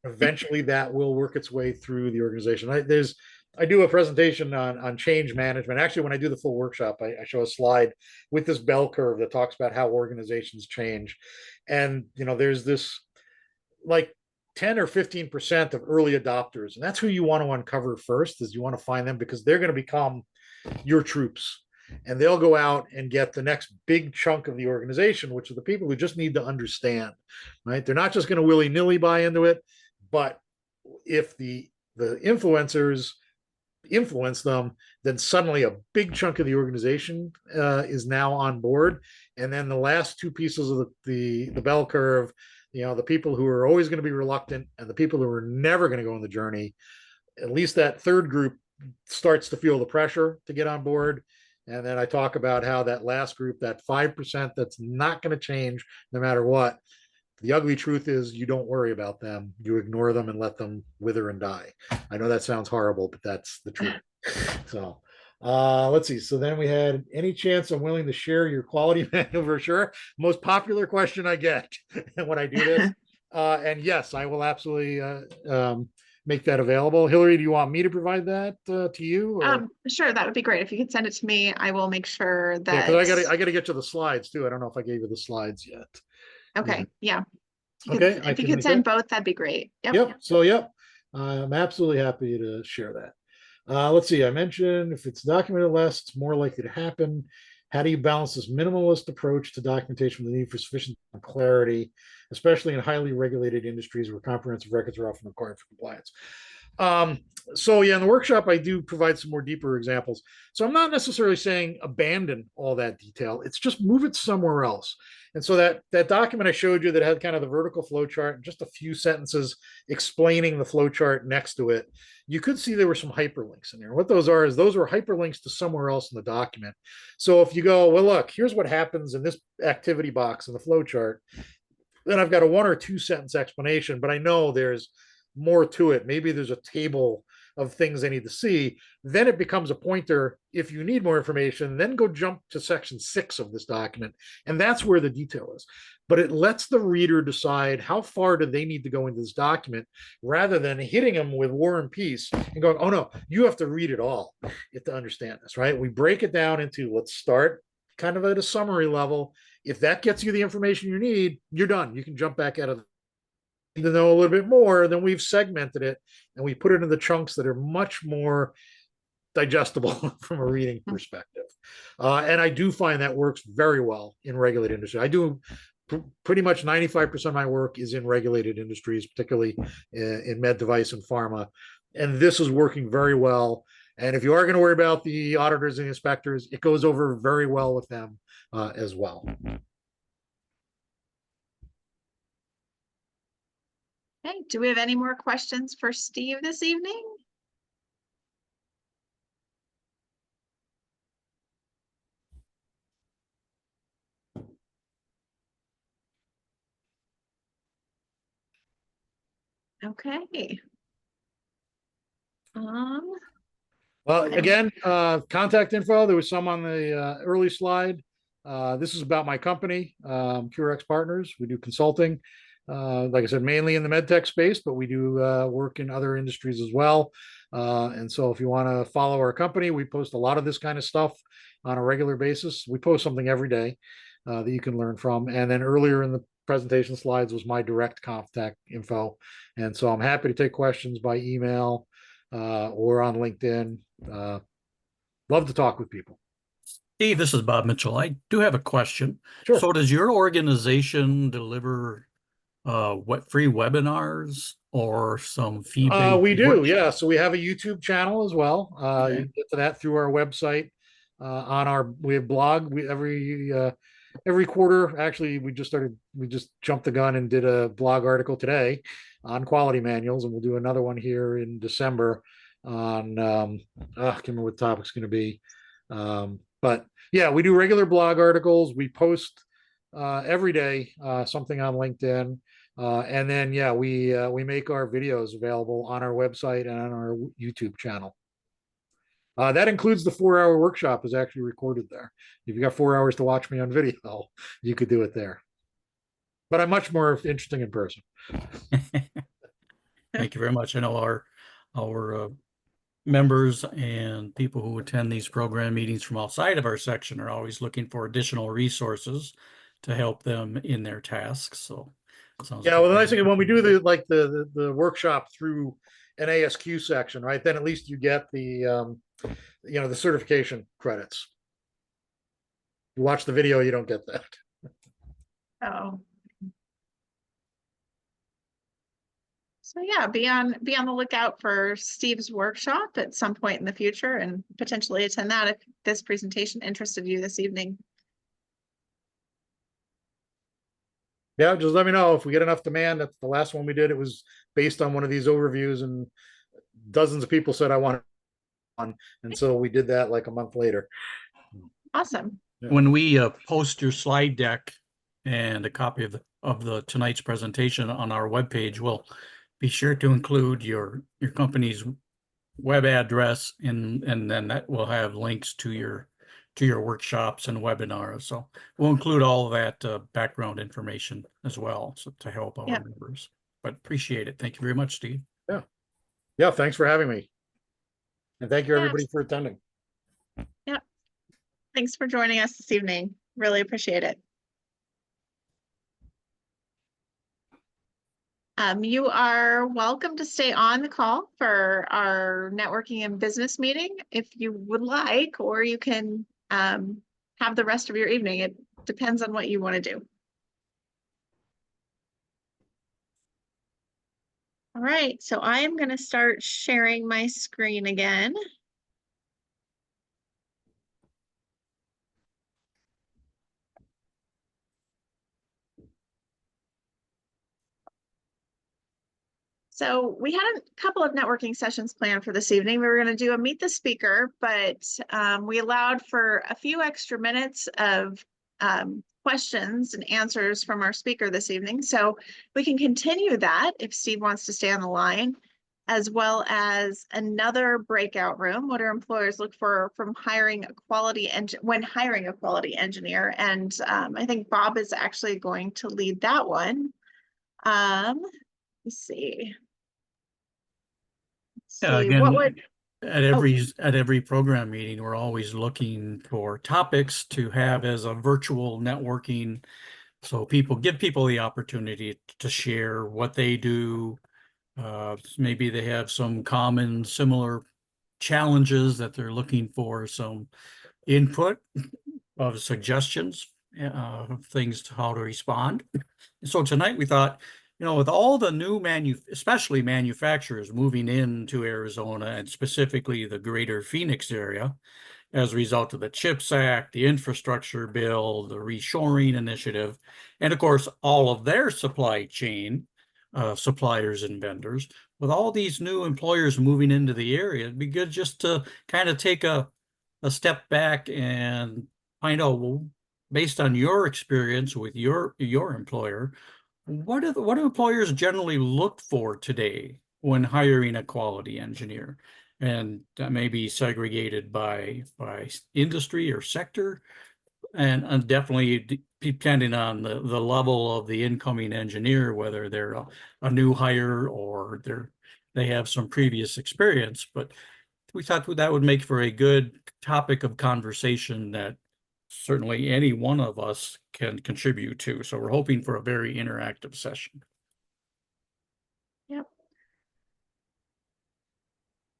Eventually that will work its way through the organization. I do a presentation on change management. Actually, when I do the full workshop, I show a slide with this bell curve that talks about how organizations change. And, there's this like 10 or 15% of early adopters. And that's who you want to uncover first, is you want to find them, because they're going to become your troops, and they'll go out and get the next big chunk of the organization, which are the people who just need to understand, right? They're not just going to willy-nilly buy into it, but if the influencers influence them, then suddenly a big chunk of the organization is now on board. And then the last two pieces of the bell curve, the people who are always going to be reluctant and the people who are never going to go on the journey, at least that third group starts to feel the pressure to get on board. And then I talk about how that last group, that 5% that's not going to change no matter what, the ugly truth is you don't worry about them. You ignore them and let them wither and die. I know that sounds horrible, but that's the truth. So let's see. So then we had, any chance I'm willing to share your quality manual for sure? Most popular question I get when I do this. And yes, I will absolutely make that available. Hillary, do you want me to provide that to you? Or? Sure, that would be great. If you could send it to me, I will make sure that. Yeah, because I gotta get to the slides too. I don't know if I gave you the slides yet. Okay, yeah. Okay, if you could send both, that'd be great. Yep. So I'm absolutely happy to share that. Let's see. I mentioned if it's documented less, it's more likely to happen. How do you balance this minimalist approach to documentation with the need for sufficient clarity, especially in highly regulated industries where comprehensive records are often required for compliance? In the workshop, I do provide some more deeper examples. So I'm not necessarily saying abandon all that detail. It's just move it somewhere else. And so that document I showed you that had kind of the vertical flow chart and just a few sentences explaining the flow chart next to it, you could see there were some hyperlinks in there. What those are is those are hyperlinks to somewhere else in the document. So if you go, well, look, here's what happens in this activity box in the flow chart, then I've got a 1 or 2 sentence explanation, but I know there's more to it. Maybe there's a table of things I need to see. Then it becomes a pointer. If you need more information, then go jump to section 6 of this document. And that's where the detail is. But it lets the reader decide how far do they need to go into this document, rather than hitting them with War and Peace and going, oh no, you have to read it all to understand this, right? We break it down into, let's start kind of at a summary level. If that gets you the information you need, you're done. You can jump back out of the to know a little bit more, then we've segmented it and we put it in the chunks that are much more digestible from a reading perspective. And I do find that works very well in regulated industry. I do pretty much 95% of my work is in regulated industries, particularly in med device and pharma. And this is working very well. And if you are going to worry about the auditors and inspectors, it goes over very well with them as well. Okay, do we have any more questions for Steve this evening? Okay. Well, again, contact info. There was some on the early slide. This is about my company, CureX Partners. We do consulting. Like I said, mainly in the medtech space, but we do work in other industries as well. And so if you want to follow our company, we post a lot of this kind of stuff on a regular basis. We post something every day that you can learn from. And then earlier in the presentation slides was my direct contact info. And so I'm happy to take questions by email or on LinkedIn. Love to talk with people. Steve, this is Bob Mitchell. I do have a question. Sure. So does your organization deliver free webinars or some fee-based We do, workshops? yeah. So we have a YouTube channel as well. Okay. You can get to that through our website. We have blog. Every quarter, actually, we just jumped the gun and did a blog article today on quality manuals, and we'll do another one here in December on I can't remember what the topic's going to be. But yeah, we do regular blog articles. We post every day something on LinkedIn. And then, yeah, we make our videos available on our website and on our YouTube channel. That includes the 4-hour workshop is actually recorded there. If you got 4 hours to watch me on video, you could do it there. But I'm much more interesting in person. Thank you very much. I know our members and people who attend these program meetings from outside of our section are always looking for additional resources to help them in their tasks. So sounds Yeah, like well, the nice thing is when we do the workshop through an ASQ section, right? Then at least you get the the certification credits. You watch the video, you don't get that. Oh. So yeah, be on the lookout for Steve's workshop at some point in the future and potentially attend that if this presentation interested you this evening. Yeah, just let me know if we get enough demand. That's the last one we did. It was based on one of these overviews, and dozens of people said I want one, and so we did that like a month later. Awesome. when we post your slide deck and a copy of the tonight's presentation on our webpage, we'll be sure to include your company's web address, and then that will have links to your workshops and webinars. So we'll include all of that background information as well, so to help our members. But appreciate it. Thank you very much, Steve. Yeah, thanks for having me. And thank you everybody for attending. Yeah. Thanks for joining us this evening. Really appreciate it. You are welcome to stay on the call for our networking and business meeting if you would like, or you can have the rest of your evening. It depends on what you want to do. All right, so I am going to start sharing my screen again. So we had a couple of networking sessions planned for this evening. We were going to do a meet the speaker, but we allowed for a few extra minutes of questions and answers from our speaker this evening. So we can continue that if Steve wants to stay on the line, as well as another breakout room. What do employers look for from hiring a quality when hiring a quality engineer? And I think Bob is actually going to lead that one. Let's see. Again, What would at every program meeting, we're always looking for topics to have as a virtual networking, so give people the opportunity to share what they do. Maybe they have some common similar challenges that they're looking for some input of suggestions, things to how to respond. So tonight we thought, with all the new especially manufacturers moving into Arizona and specifically the greater Phoenix area as a result of the CHIPS Act, the infrastructure bill, the reshoring initiative, and of course, all of their supply chain suppliers and vendors, with all these new employers moving into the area, it'd be good just to kind of take a step back and find out, well, based on your experience with your employer, what do employers generally look for today when hiring a quality engineer? And that may be segregated by industry or sector, and definitely depending on the level of the incoming engineer, whether they're a new hire or they have some previous experience. But we thought that would make for a good topic of conversation that certainly any one of us can contribute to. So we're hoping for a very interactive session. Yep.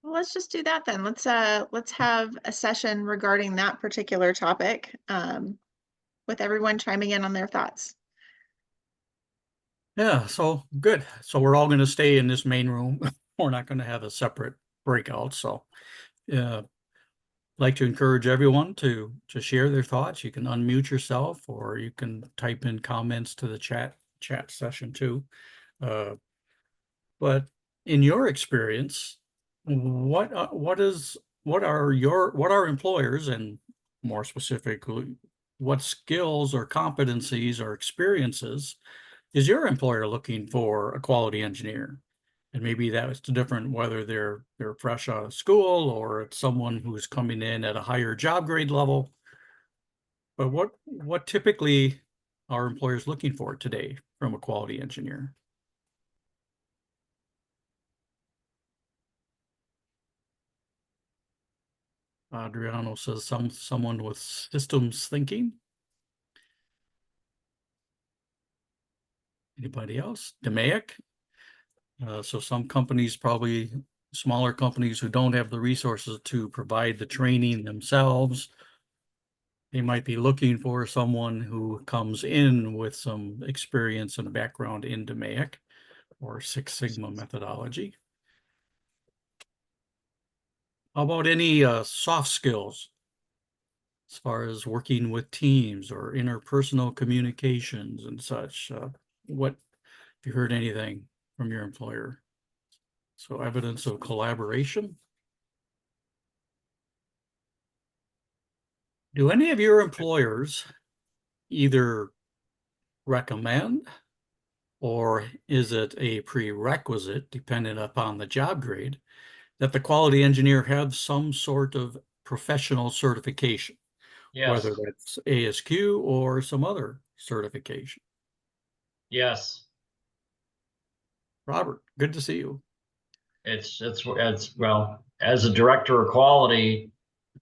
Well, let's just do that then. Let's have a session regarding that particular topic, with everyone chiming in on their thoughts. Yeah, so good. So we're all going to stay in this main room. We're not going to have a separate breakout. So, like to encourage everyone to share their thoughts. You can unmute yourself, or you can type in comments to the chat session too. But in your experience, what are employers, and more specifically, what skills or competencies or experiences is your employer looking for a quality engineer? And maybe that's different whether they're fresh out of school or it's someone who's coming in at a higher job grade level. But what typically are employers looking for today from a quality engineer? Adriano says someone with systems thinking. Anybody else? DMAIC. So some companies, probably smaller companies who don't have the resources to provide the training themselves, they might be looking for someone who comes in with some experience and background in DMAIC or Six Sigma methodology. How about any soft skills as far as working with teams or interpersonal communications and such? What, have you heard anything from your employer? So evidence of collaboration. Do any of your employers either recommend, or is it a prerequisite, dependent upon the job grade, that the quality engineer have some sort of professional certification, whether Yes, that's ASQ or some other certification? yes. Robert, good to see you. It's well, as a director of quality,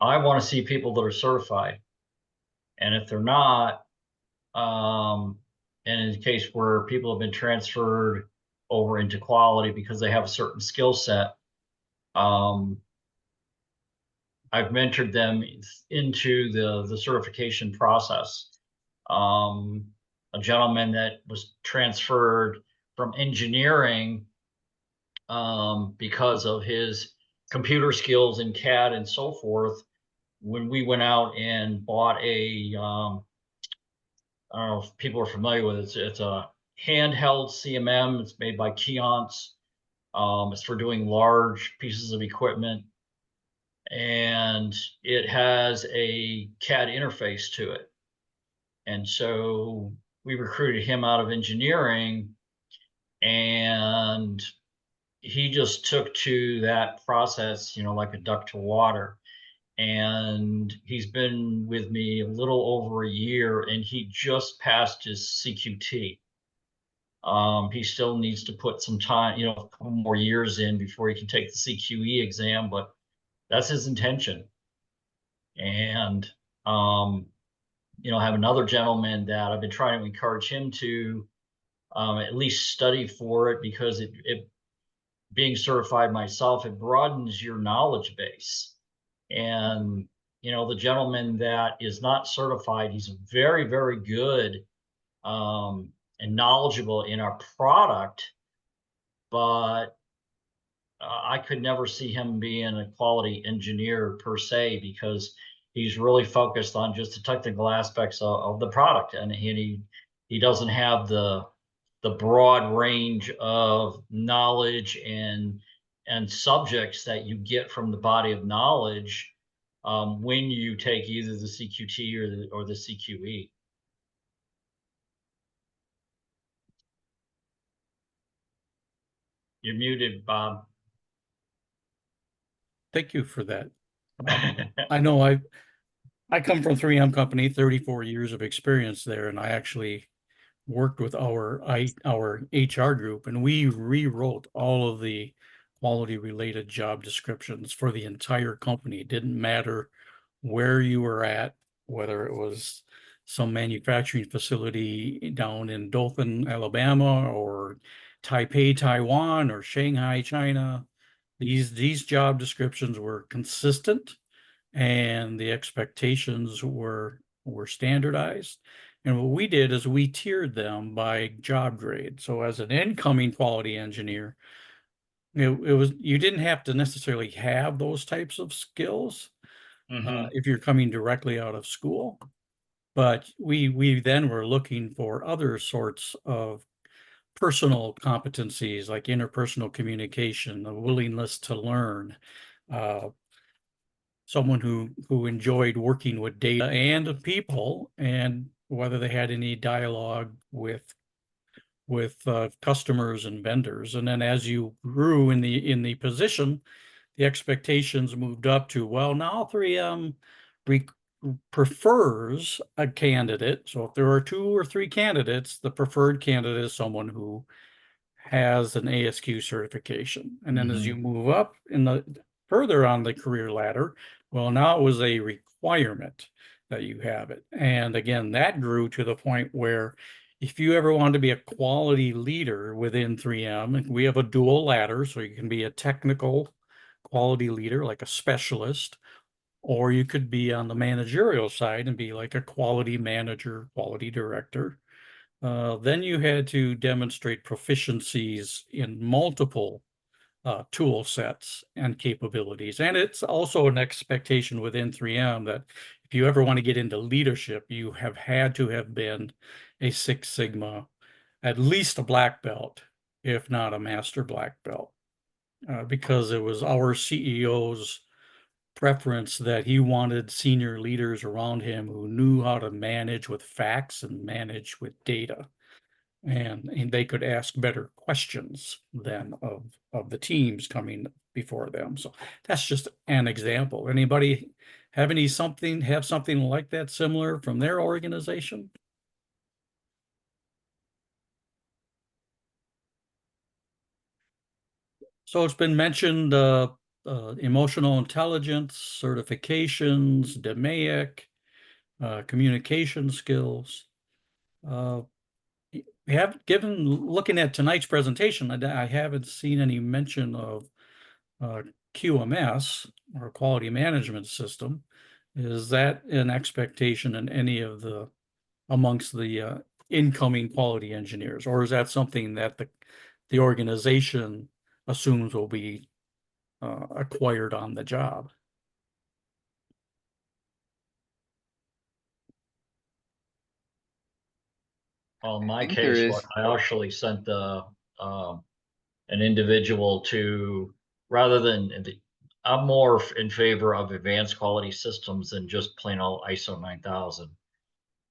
I want to see people that are certified. And if they're not, and in the case where people have been transferred over into quality because they have a certain skill set, I've mentored them into the certification process. A gentleman that was transferred from engineering because of his computer skills in CAD and so forth. When we went out and bought I don't know if people are familiar with it. It's a handheld CMM. It's made by Keyence. It's for doing large pieces of equipment, and it has a CAD interface to it. And so we recruited him out of engineering, and he just took to that process, like a duck to water. And he's been with me a little over a year, and he just passed his CQT. He still needs to put some time, a couple more years in before he can take the CQE exam, but that's his intention. And have another gentleman that I've been trying to encourage him to at least study for it, because it being certified myself, it broadens your knowledge base. And the gentleman that is not certified, he's very, very good and knowledgeable in our product, but I could never see him being a quality engineer per se, because he's really focused on just the technical aspects of the product, and he doesn't have the broad range of knowledge and subjects that you get from the body of knowledge when you take either the CQT or the CQE. You're muted, Bob. Thank you for that. I know I come from 3M Company, 34 years of experience there, and I actually worked with our HR group, and we rewrote all of the quality related job descriptions for the entire company. It didn't matter where you were at, whether it was some manufacturing facility down in Dothan, Alabama, or Taipei, Taiwan, or Shanghai, China. These job descriptions were consistent, and the expectations were were standardized. And what we did is we tiered them by job grade. So as an incoming quality engineer, it was, you didn't have to necessarily have those types of skills if you're coming directly out of school. But we then were looking for other sorts of personal competencies like interpersonal communication, a willingness to learn, someone who enjoyed working with data and people, and whether they had any dialogue with customers and vendors. And then as you grew in the position, the expectations moved up to, well, now 3M prefers a candidate. So if there are 2 or 3 candidates, the preferred candidate is someone who has an ASQ certification. And then as you move up further on the career ladder, well, now it was a requirement that you have it. And again, that grew to the point where if you ever want to be a quality leader within 3M, we have a dual ladder, so you can be a technical quality leader, like a specialist, or you could be on the managerial side and be like a quality manager, quality director. Then you had to demonstrate proficiencies in multiple tool sets and capabilities. And it's also an expectation within 3M that if you ever want to get into leadership, you have had to have been a Six Sigma, at least a black belt, if not a master black belt, because it was our CEO's preference that he wanted senior leaders around him who knew how to manage with facts and manage with data. And they could ask better questions than of the teams coming before them. So that's just an example. Anybody have something like that similar from their organization? So it's been mentioned, emotional intelligence, certifications, DMAIC, communication skills. We have looking at tonight's presentation, I haven't seen any mention of QMS, or quality management system. Is that an expectation in any of amongst the incoming quality engineers, or is that something that the organization assumes will be acquired on the job? Well, in my think there case, is. I actually sent an individual to, rather than, I'm more in favor of advanced quality systems than just plain old ISO 9000.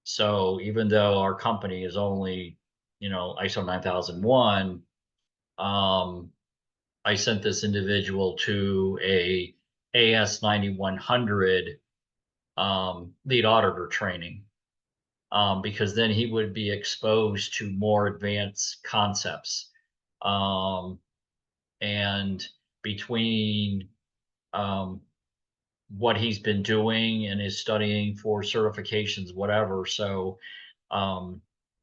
So even though our company is only, ISO 9001, I sent this individual to a AS 9100 lead auditor training, because then he would be exposed to more advanced concepts. And between what he's been doing and his studying for certifications, whatever. So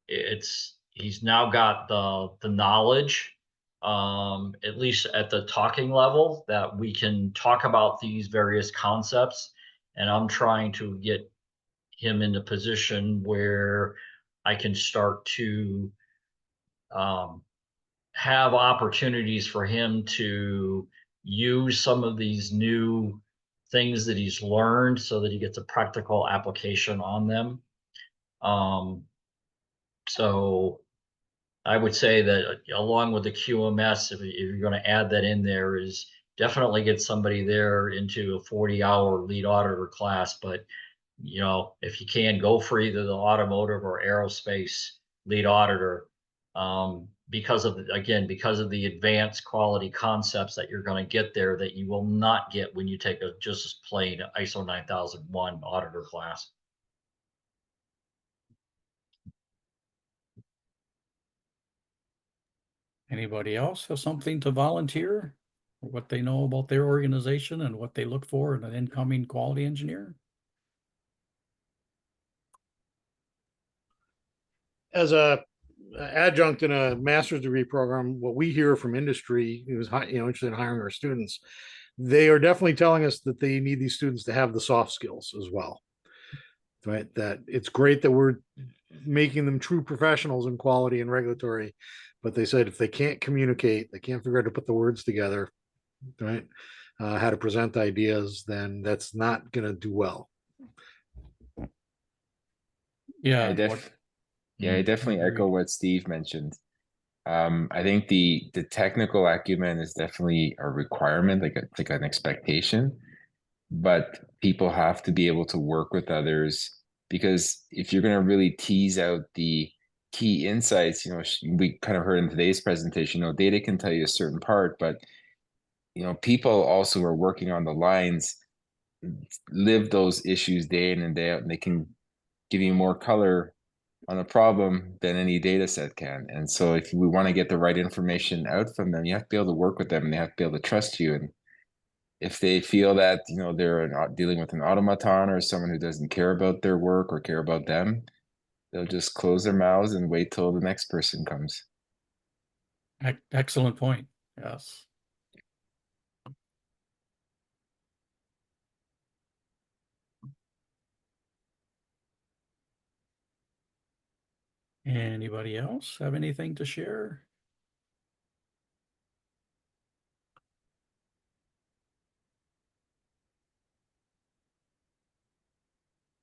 he's now got the knowledge, at least at the talking level, that we can talk about these various concepts. And I'm trying to get him in a position where I can start to have opportunities for him to use some of these new things that he's learned so that he gets a practical application on them. So I would say that along with the QMS, if you're going to add that in there, is definitely get somebody there into a 40-hour lead auditor class. But if you can, go for either the automotive or aerospace lead auditor, because of the advanced quality concepts that you're going to get there that you will not get when you take a just plain ISO 9001 auditor class. Anybody else have something to volunteer, or what they know about their organization and what they look for in an incoming quality engineer? As a adjunct in a master's degree program, what we hear from industry who's interested in hiring our students, they are definitely telling us that they need these students to have the soft skills as well. right? That it's great that we're making them true professionals in quality and regulatory, but they said if they can't communicate, they can't figure out how to put the words together, right? How to present ideas, then that's not going to do well. Yeah. I and def yeah, I definitely agree. echo what Steve mentioned. I think the technical acumen is definitely a requirement, like an expectation, but people have to be able to work with others, because if you're going to really tease out the key insights, we kind of heard in today's presentation, data can tell you a certain part, but people also are working on the lines, live those issues day in and day out, and they can give you more color on a problem than any data set can. And so if we want to get the right information out from them, you have to be able to work with them, and they have to be able to trust you. And if they feel that, they're not dealing with an automaton or someone who doesn't care about their work or care about them, they'll just close their mouths and wait till the next person comes. Excellent point. Yes. Anybody else have anything to share?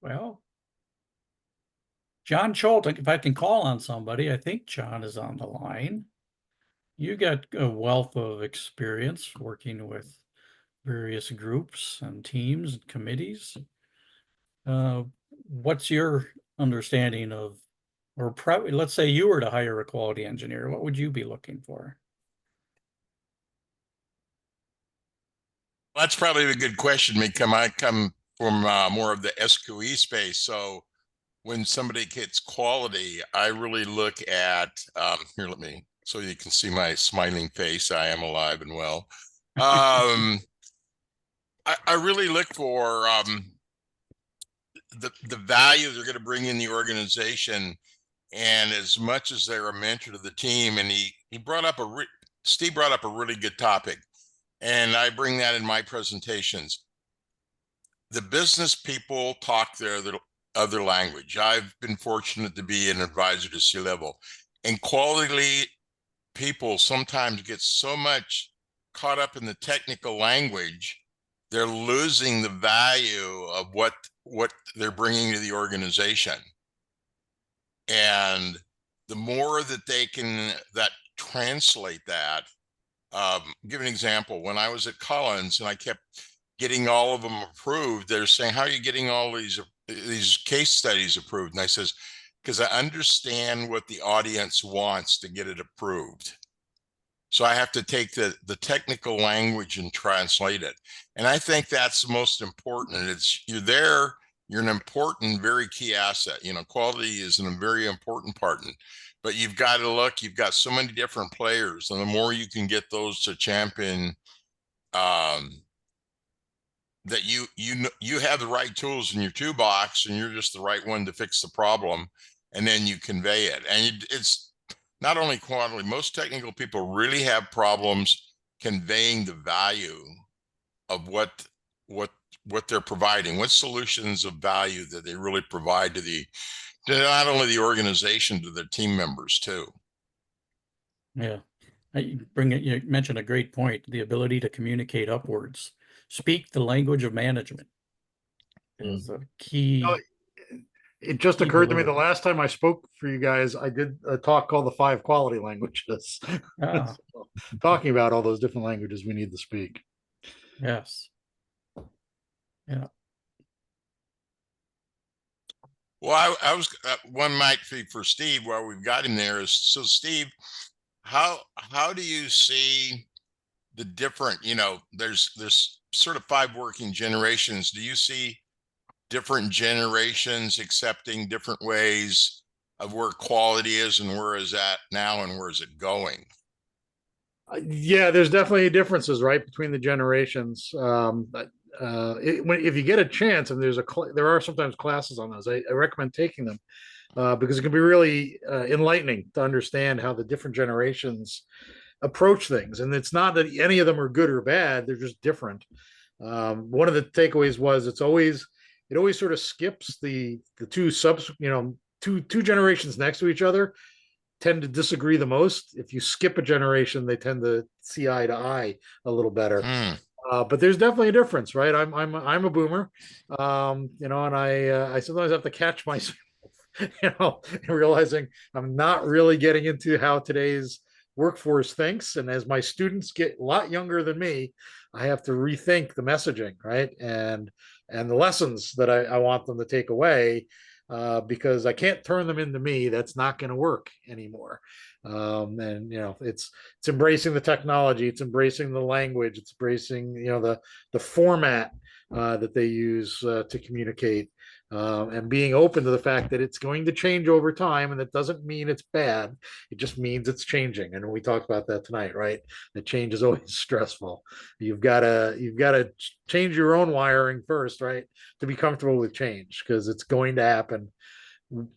Well, John Schultz, if I can call on somebody, I think John is on the line. You got a wealth of experience working with various groups and teams and committees. What's your understanding of, or let's say you were to hire a quality engineer, what would you be looking for? Well, that's probably a good question. I come from more of the SQE space. So when somebody gets quality, I really look at, here, so you can see my smiling face. I am alive and well. I really look for the value they're going to bring in the organization. And as much as they're a mentor to the team, and Steve brought up a really good topic. And I bring that in my presentations. The business people talk their other language. I've been fortunate to be an advisor to C-level, and quality people sometimes get so much caught up in the technical language, they're losing the value of what they're bringing to the organization. And the more that they can translate that, give an example. When I was at Collins and I kept getting all of them approved, they're saying, how are you getting all these case studies approved? And I says, because I understand what the audience wants to get it approved. So I have to take the technical language and translate it. And I think that's the most important. You're an important, very key asset. Quality is a very important part. But you've got to look, you've got so many different players, and the more you can get those to champion that you have the right tools in your toolbox, and you're just the right one to fix the problem, and then you convey it. And it's not only quality, most technical people really have problems conveying the value of what they're providing, what solutions of value that they really provide to not only the organization, to their team members too. Yeah, you mentioned a great point, the ability to communicate upwards, speak the language of management is a key. It just occurred to me the last time I spoke for you guys, I did a talk called the 5 quality languages, talking about all those different languages we need to speak. Yes. Yeah. Well, I was one might be for Steve while we've got him there is, so Steve, how do you see the different, there's sort of 5 working generations. Do you see different generations accepting different ways of where quality is, and where is that now and where is it going? Yeah, there's definitely differences, right, between the generations. If you get a chance, and there are sometimes classes on those, I recommend taking them because it can be really enlightening to understand how the different generations approach things. And it's not that any of them are good or bad; they're just different. One of the takeaways was it's it always sort of skips the two two generations next to each other tend to disagree the most. If you skip a generation, they tend to see eye to eye a little better. But there's definitely a difference, right? I'm a boomer, and I sometimes have to catch myself, realizing I'm not really getting into how today's workforce thinks. And as my students get a lot younger than me, I have to rethink the messaging, right? And the lessons that I want them to take away, because I can't turn them into me. That's not going to work anymore. And it's embracing the technology, it's embracing the language, it's embracing the format that they use to communicate, and being open to the fact that it's going to change over time, and that doesn't mean it's bad. It just means it's changing, and we talked about that tonight, right? That change is always stressful. You've got to change your own wiring first, right, to be comfortable with change, because it's going to happen,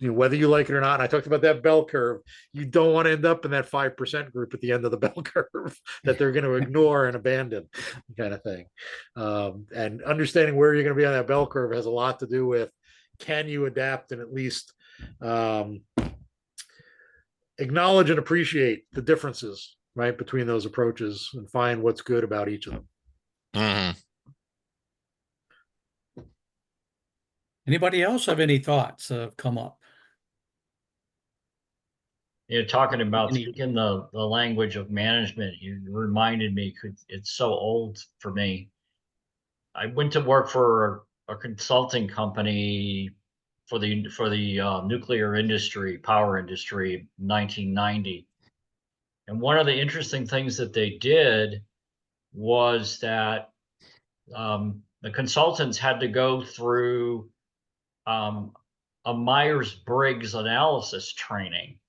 whether you like it or not. And I talked about that bell curve. You don't want to end up in that 5% group at the end of the bell curve that they're going to ignore and abandon, kind of thing. And understanding where you're going to be on that bell curve has a lot to do with, can you adapt and at least acknowledge and appreciate the differences, right, between those approaches, and find what's good about each of them. Anybody else have any thoughts come up? Talking about speaking the language of management, you reminded me, it's so old for me. I went to work for a consulting company for the nuclear industry, power industry, 1990. And one of the interesting things that they did was that the consultants had to go through a Myers-Briggs analysis training.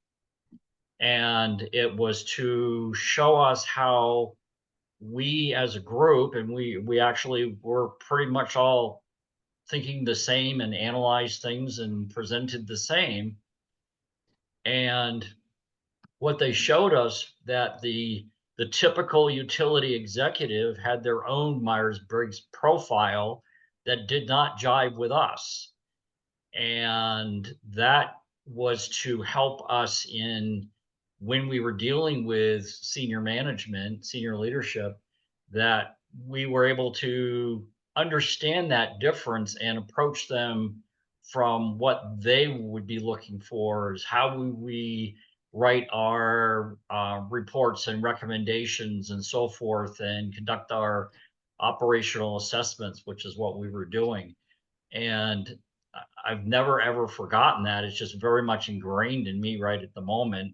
And it was to show us how we as a group, and we actually were pretty much all thinking the same and analyzed things and presented the same. And what they showed us, that the typical utility executive had their own Myers-Briggs profile that did not jive with us. And that was to help us in, when we were dealing with senior management, senior leadership, that we were able to understand that difference and approach them from what they would be looking for, is how we write our reports and recommendations and so forth, and conduct our operational assessments, which is what we were doing. And I've never ever forgotten that. It's just very much ingrained in me right at the moment,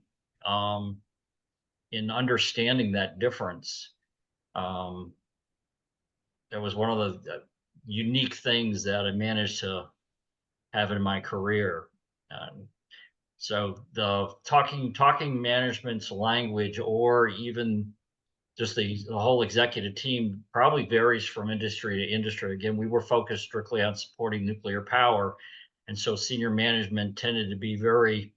in understanding that difference. That was one of the unique things that I managed to have in my career. So the talking management's language, or even just the whole executive team, probably varies from industry to industry. Again, we were focused strictly on supporting nuclear power. And so senior management tended to be very,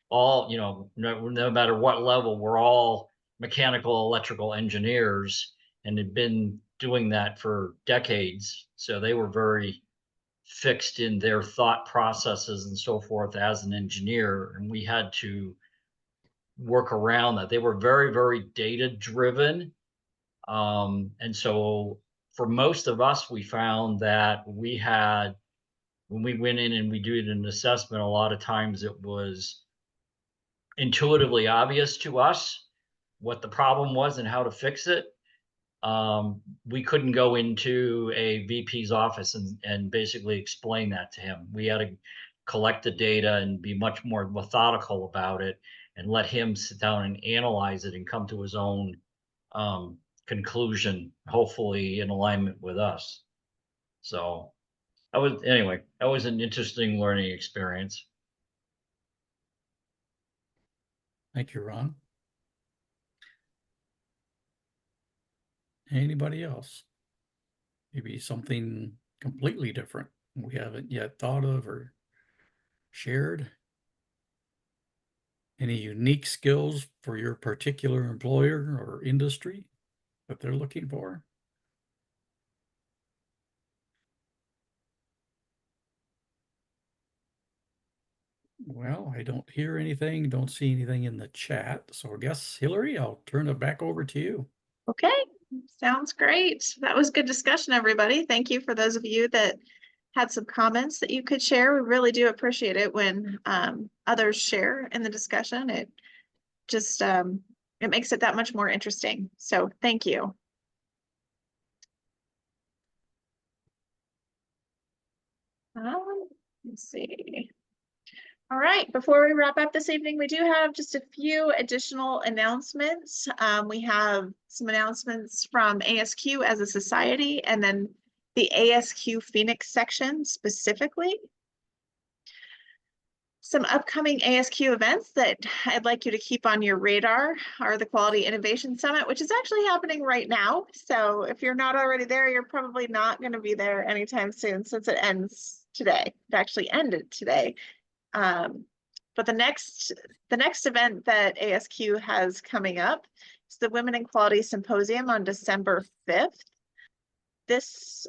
all, no matter what level, we're all mechanical, electrical engineers, and had been doing that for decades. So they were very fixed in their thought processes and so forth as an engineer. And we had to work around that. They were very, very data driven. And so for most of us, we found that we had, when we went in and we did an assessment, a lot of times it was intuitively obvious to us what the problem was and how to fix it. We couldn't go into a VP's office and basically explain that to him. We had to collect the data and be much more methodical about it, and let him sit down and analyze it and come to his own conclusion, hopefully in alignment with us. So that was an interesting learning experience. Thank you, Ron. Anybody else? Maybe something completely different we haven't yet thought of or shared? Any unique skills for your particular employer or industry that they're looking for? Well, I don't hear anything, don't see anything in the chat. So I guess, Hillary, I'll turn it back over to you. Okay, sounds great. That was good discussion, everybody. Thank you for those of you that had some comments that you could share. We really do appreciate it when others share in the discussion. It just it makes it that much more interesting. So thank you. Let's see. All right, before we wrap up this evening, we do have just a few additional announcements. We have some announcements from ASQ as a society, and then the ASQ Phoenix section specifically. Some upcoming ASQ events that I'd like you to keep on your radar are the Quality Innovation Summit, which is actually happening right now. So if you're not already there, you're probably not going to be there anytime soon since it ends today. It actually ended today. But the next event that ASQ has coming up is the Women in Quality Symposium on December 5th. This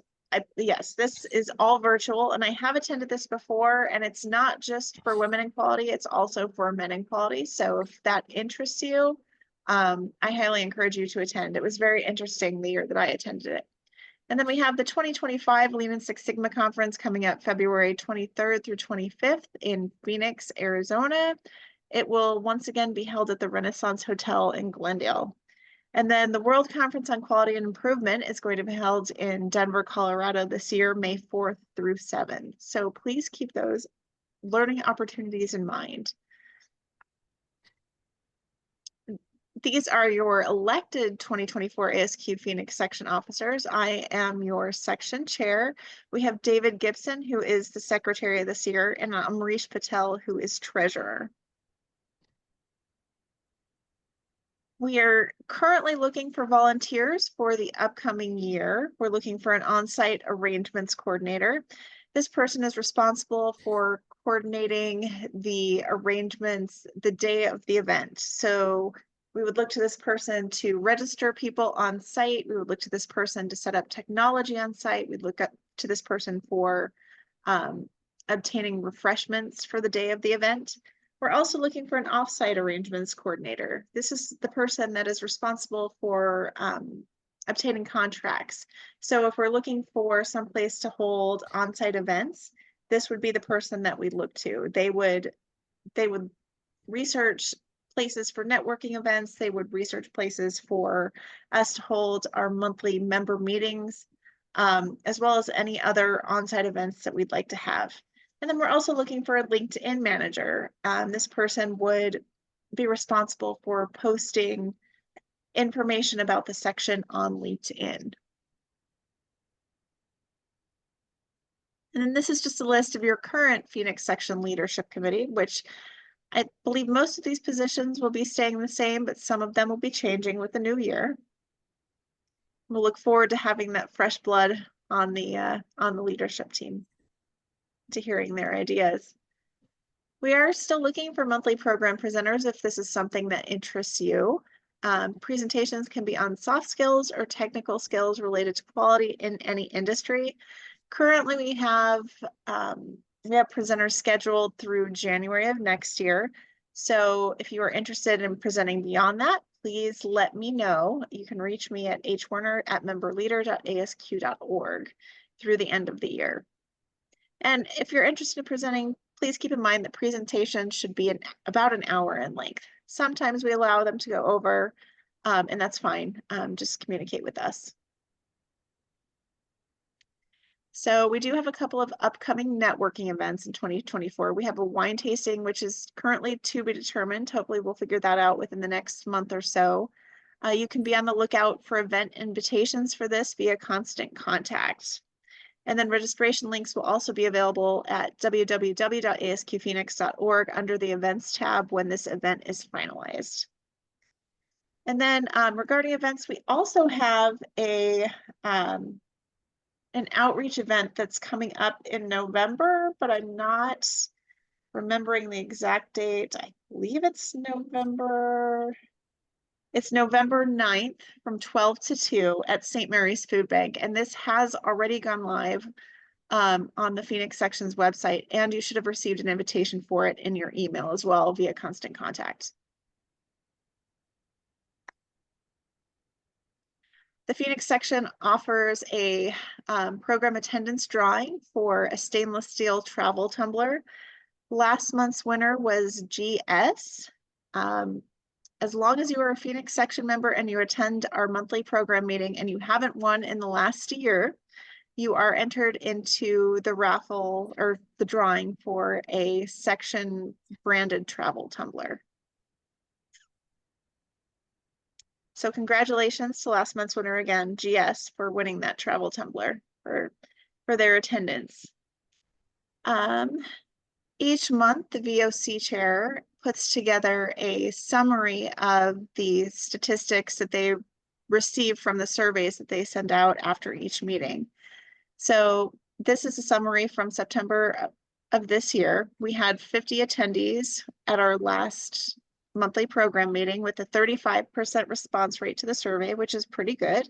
is all virtual, and I have attended this before, and it's not just for women in quality, it's also for men in quality. So if that interests you, I highly encourage you to attend. It was very interesting the year that I attended it. And then we have the 2025 Lean Six Sigma Conference coming up February 23rd through 25th in Phoenix, Arizona. It will once again be held at the Renaissance Hotel in Glendale. And then the World Conference on Quality and Improvement is going to be held in Denver, Colorado this year, May 4th through 7th. So please keep those learning opportunities in mind. These are your elected 2024 ASQ Phoenix section officers. I am your section chair. We have David Gibson, who is the secretary this year, and Amrish Patel, who is treasurer. We are currently looking for volunteers for the upcoming year. We're looking for an on-site arrangements coordinator. This person is responsible for coordinating the arrangements the day of the event. So we would look to this person to register people on site. We would look to this person to set up technology on site. We'd look up to this person for obtaining refreshments for the day of the event. We're also looking for an offsite arrangements coordinator. This is the person that is responsible for obtaining contracts. So if we're looking for some place to hold on-site events, this would be the person that we'd look to. They would research places for networking events. They would research places for us to hold our monthly member meetings, as well as any other on-site events that we'd like to have. And then we're also looking for a LinkedIn manager. This person would be responsible for posting information about the section on LinkedIn. And then this is just a list of your current Phoenix section leadership committee, which I believe most of these positions will be staying the same, but some of them will be changing with the new year. We'll look forward to having that fresh blood on the leadership team, to hearing their ideas. We are still looking for monthly program presenters if this is something that interests you. Presentations can be on soft skills or technical skills related to quality in any industry. Currently, we have presenters scheduled through January of next year. So if you are interested in presenting beyond that, please let me know. You can reach me at hwerner@memberleader.asq.org through the end of the year. And if you're interested in presenting, please keep in mind that presentations should be about an hour in length. Sometimes we allow them to go over, and that's fine. Just communicate with us. So we do have a couple of upcoming networking events in 2024. We have a wine tasting, which is currently to be determined. Hopefully we'll figure that out within the next month or so. You can be on the lookout for event invitations for this via Constant Contact. And then registration links will also be available at www.asqphoenix.org under the events tab when this event is finalized. And then regarding events, we also have an outreach event that's coming up in November, but I'm not remembering the exact date. I believe it's November 9th from 12 to 2 at St. Mary's Food Bank. And this has already gone live on the Phoenix Sections website, and you should have received an invitation for it in your email as well via Constant Contact. The Phoenix section offers a program attendance drawing for a stainless steel travel tumbler. Last month's winner was GS. As long as you are a Phoenix section member and you attend our monthly program meeting and you haven't won in the last year, you are entered into the raffle or the drawing for a section branded travel tumbler. So congratulations to last month's winner again, GS, for winning that travel tumbler for their attendance. Each month, the VOC chair puts together a summary of the statistics that they receive from the surveys that they send out after each meeting. So this is a summary from September of this year. We had 50 attendees at our last monthly program meeting with a 35% response rate to the survey, which is pretty good.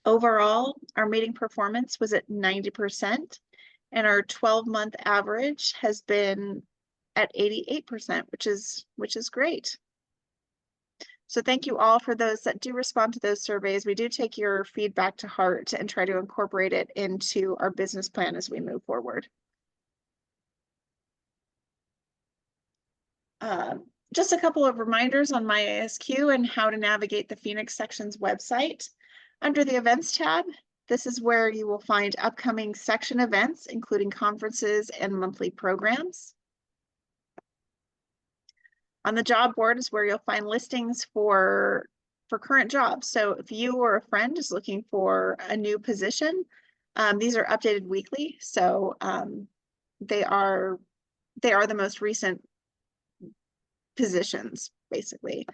Overall, our meeting performance was at 90%, and our 12-month average has been at 88%, which is great. So thank you all for those that do respond to those surveys. We do take your feedback to heart and try to incorporate it into our business plan as we move forward. Just a couple of reminders on my ASQ and how to navigate the Phoenix Sections website. Under the Events tab, this is where you will find upcoming section events, including conferences and monthly programs. On the job board is where you'll find listings for current jobs. So if you or a friend is looking for a new position, these are updated weekly. So they are the most recent positions, basically.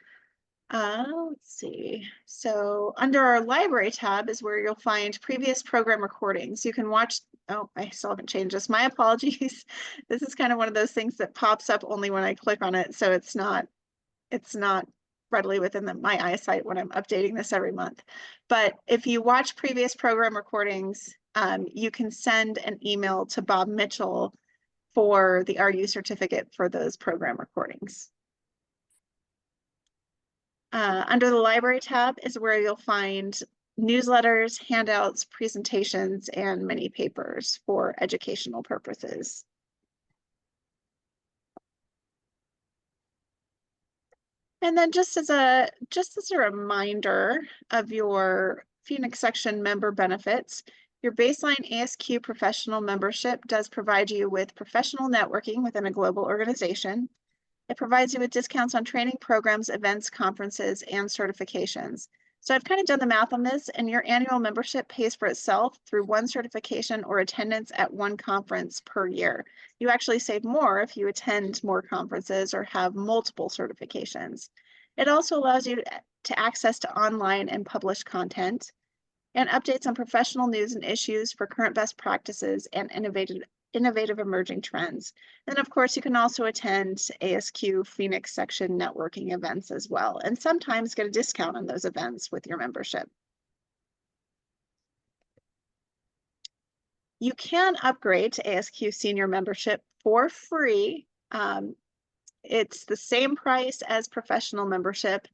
Let's see. So under our library tab is where you'll find previous program recordings. You can watch. Oh, I still haven't changed this. My apologies. This is kind of one of those things that pops up only when I click on it. So it's not readily within my eyesight when I'm updating this every month. But if you watch previous program recordings, you can send an email to Bob Mitchell for the RU certificate for those program recordings. Under the library tab is where you'll find newsletters, handouts, presentations, and mini papers for educational purposes. And then just as a reminder of your Phoenix section member benefits, your baseline ASQ professional membership does provide you with professional networking within a global organization. It provides you with discounts on training programs, events, conferences, and certifications. So I've kind of done the math on this, and your annual membership pays for itself through one certification or attendance at one conference per year. You actually save more if you attend more conferences or have multiple certifications. It also allows you to access to online and published content and updates on professional news and issues for current best practices and innovative emerging trends. And of course, you can also attend ASQ Phoenix section networking events as well, and sometimes get a discount on those events with your membership. You can upgrade to ASQ senior membership for free. It's the same price as professional membership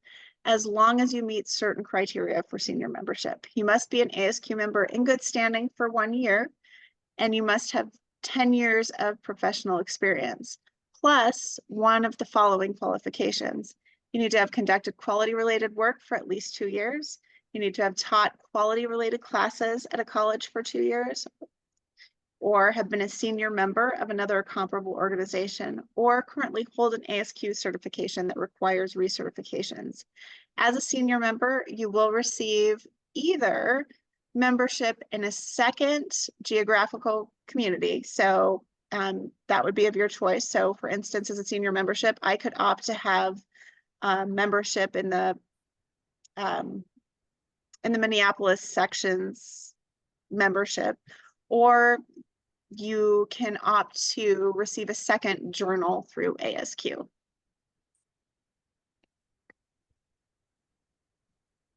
as long as you meet certain criteria for senior membership. You must be an ASQ member in good standing for 1 year, and you must have 10 years of professional experience, plus one of the following qualifications. You need to have conducted quality-related work for at least 2 years. You need to have taught quality-related classes at a college for 2 years, or have been a senior member of another comparable organization, or currently hold an ASQ certification that requires recertifications. As a senior member, you will receive either membership in a second geographical community. So that would be of your choice. So for instance, as a senior membership, I could opt to have membership in the Minneapolis sections membership, or you can opt to receive a second journal through ASQ.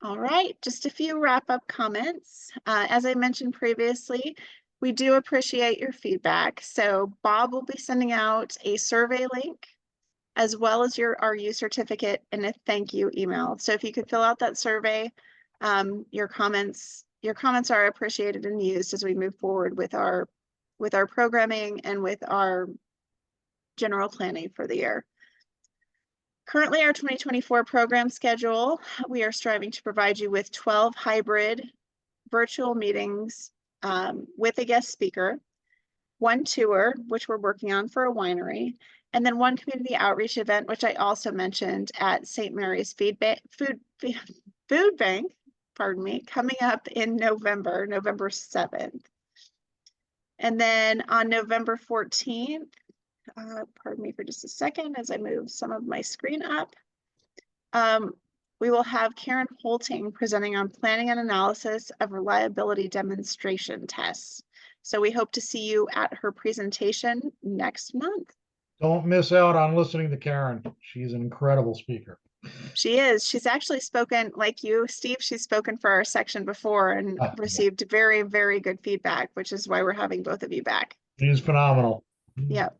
All right, just a few wrap-up comments. As I mentioned previously, We do appreciate your feedback. So Bob will be sending out a survey link as well as your RU certificate and a thank you email. So if you could fill out that survey, your comments are appreciated and used as we move forward with our programming and with our general planning for the year. Currently, our 2024 program schedule, we are striving to provide you with 12 hybrid virtual meetings with a guest speaker, 1 tour, which we're working on for a winery, and then 1 community outreach event, which I also mentioned at St. Mary's Food Bank, pardon me, coming up in November 7th. And then on November 14th, pardon me for just a second as I move some of my screen up. We will have Karen Holting presenting on planning and analysis of reliability demonstration tests. So we hope to see you at her presentation next month. Don't miss out on listening to Karen. She's an incredible speaker. She is. She's actually spoken, like you, Steve, she's spoken for our section before and Yeah. received very, very good feedback, which is why we're having both of you back. She's phenomenal. Yep.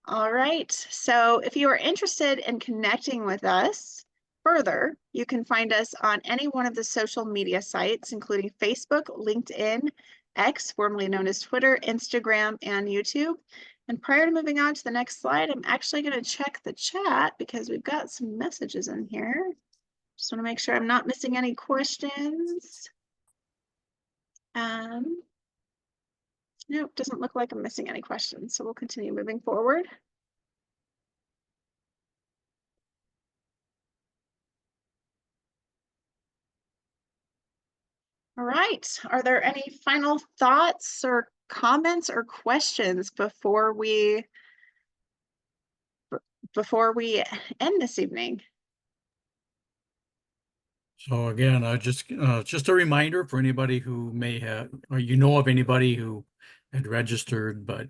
All right. So if you are interested in connecting with us further, you can find us on any one of the social media sites, including Facebook, LinkedIn, X, formerly known as Twitter, Instagram, and YouTube. And prior to moving on to the next slide, I'm actually going to check the chat because we've got some messages in here. Just want to make sure I'm not missing any questions. Nope, doesn't look like I'm missing any questions. So we'll continue moving forward. All right. Are there any final thoughts or comments or questions before we end this evening? So again, just a reminder for anybody who may have, or you know of anybody who had registered, but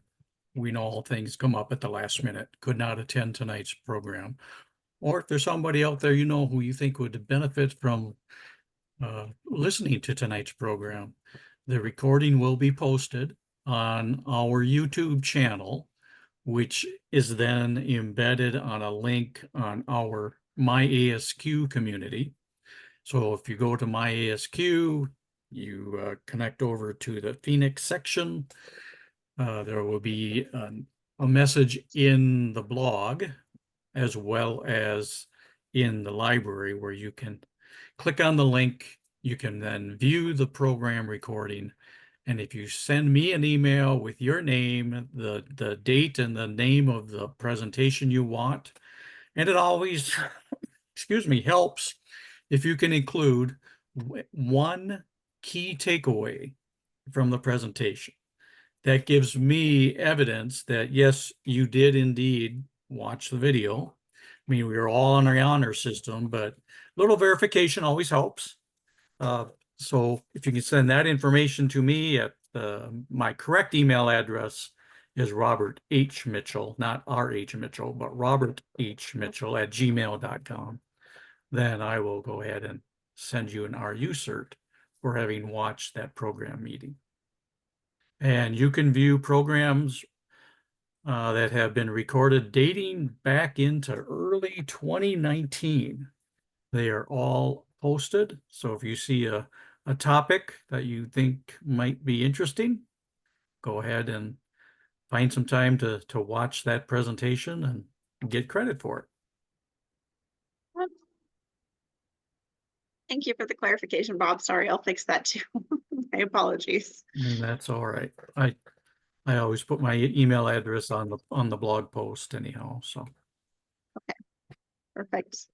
we know all things come up at the last minute, could not attend tonight's program. Or if there's somebody out there you know who you think would benefit from listening to tonight's program, the recording will be posted on our YouTube channel, which is then embedded on a link on our My ASQ community. So if you go to My ASQ, you connect over to the Phoenix section, there will be a message in the blog as well as in the library where you can click on the link. You can then view the program recording. And if you send me an email with your name, the date and the name of the presentation you want, and it always, excuse me, helps if you can include 1 key takeaway from the presentation. That gives me evidence that, yes, you did indeed watch the video. I mean, we were all on our honor system, but a little verification always helps. So if you can send that information to me at my correct email address is Robert H. Mitchell, not R.H. Mitchell, but Robert H. Mitchell at gmail.com. Then I will go ahead and send you an RU cert for having watched that program meeting. And you can view programs that have been recorded dating back into early 2019. They are all posted. So if you see a topic that you think might be interesting, go ahead and find some time to watch that presentation and get credit for it. Thank you for the clarification, Bob. Sorry, I'll fix that too. My apologies. And that's all right. I always put my email address on the blog post anyhow. So okay, perfect.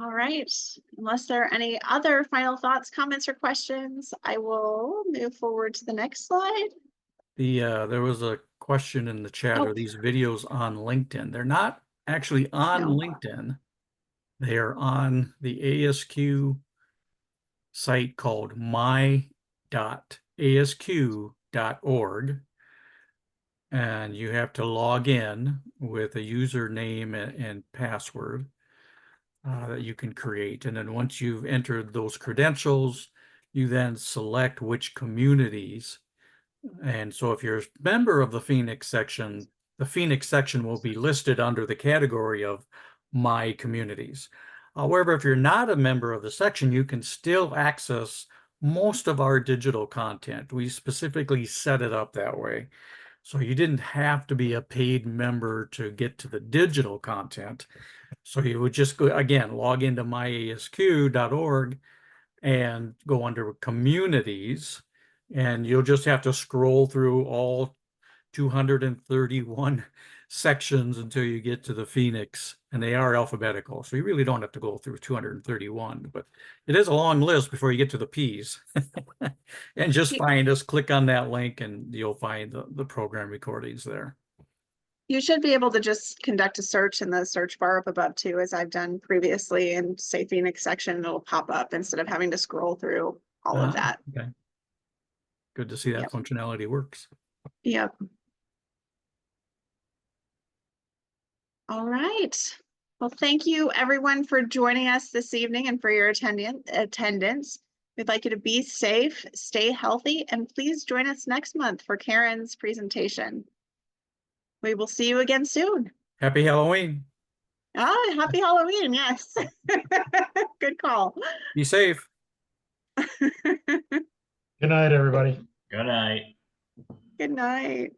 All right. Unless there are any other final thoughts, comments, or questions, I will move forward to the next slide. There was a question in the chat. Are these videos on LinkedIn? They're not actually on LinkedIn. They are on the ASQ site called my.asq.org. And you have to log in with a username and password that you can create. And then once you've entered those credentials, you then select which communities. And so if you're a member of the Phoenix section will be listed under the category of My Communities. However, if you're not a member of the section, you can still access most of our digital content. We specifically set it up that way. So you didn't have to be a paid member to get to the digital content. So you would just go, again, log into myasq.org and go under communities, and you'll just have to scroll through all 231 sections until you get to the Phoenix, and they are alphabetical. So you really don't have to go through 231, but it is a long list before you get to the P's. And just find us, click on that link, and you'll find the program recordings there. You should be able to just conduct a search in the search bar up above too, as I've done previously, and say Phoenix section, it'll pop up instead of having to scroll through all of that. Okay. Good to see that Yep. functionality works. Yep. All right. Well, thank you everyone for joining us this evening and for your attendance. We'd like you to be safe, stay healthy, and please join us next month for Karen's presentation. We will see you again soon. Happy Halloween. Ah, happy Halloween. Yes. Good call. Be safe. Good night, everybody. Good night. Good night.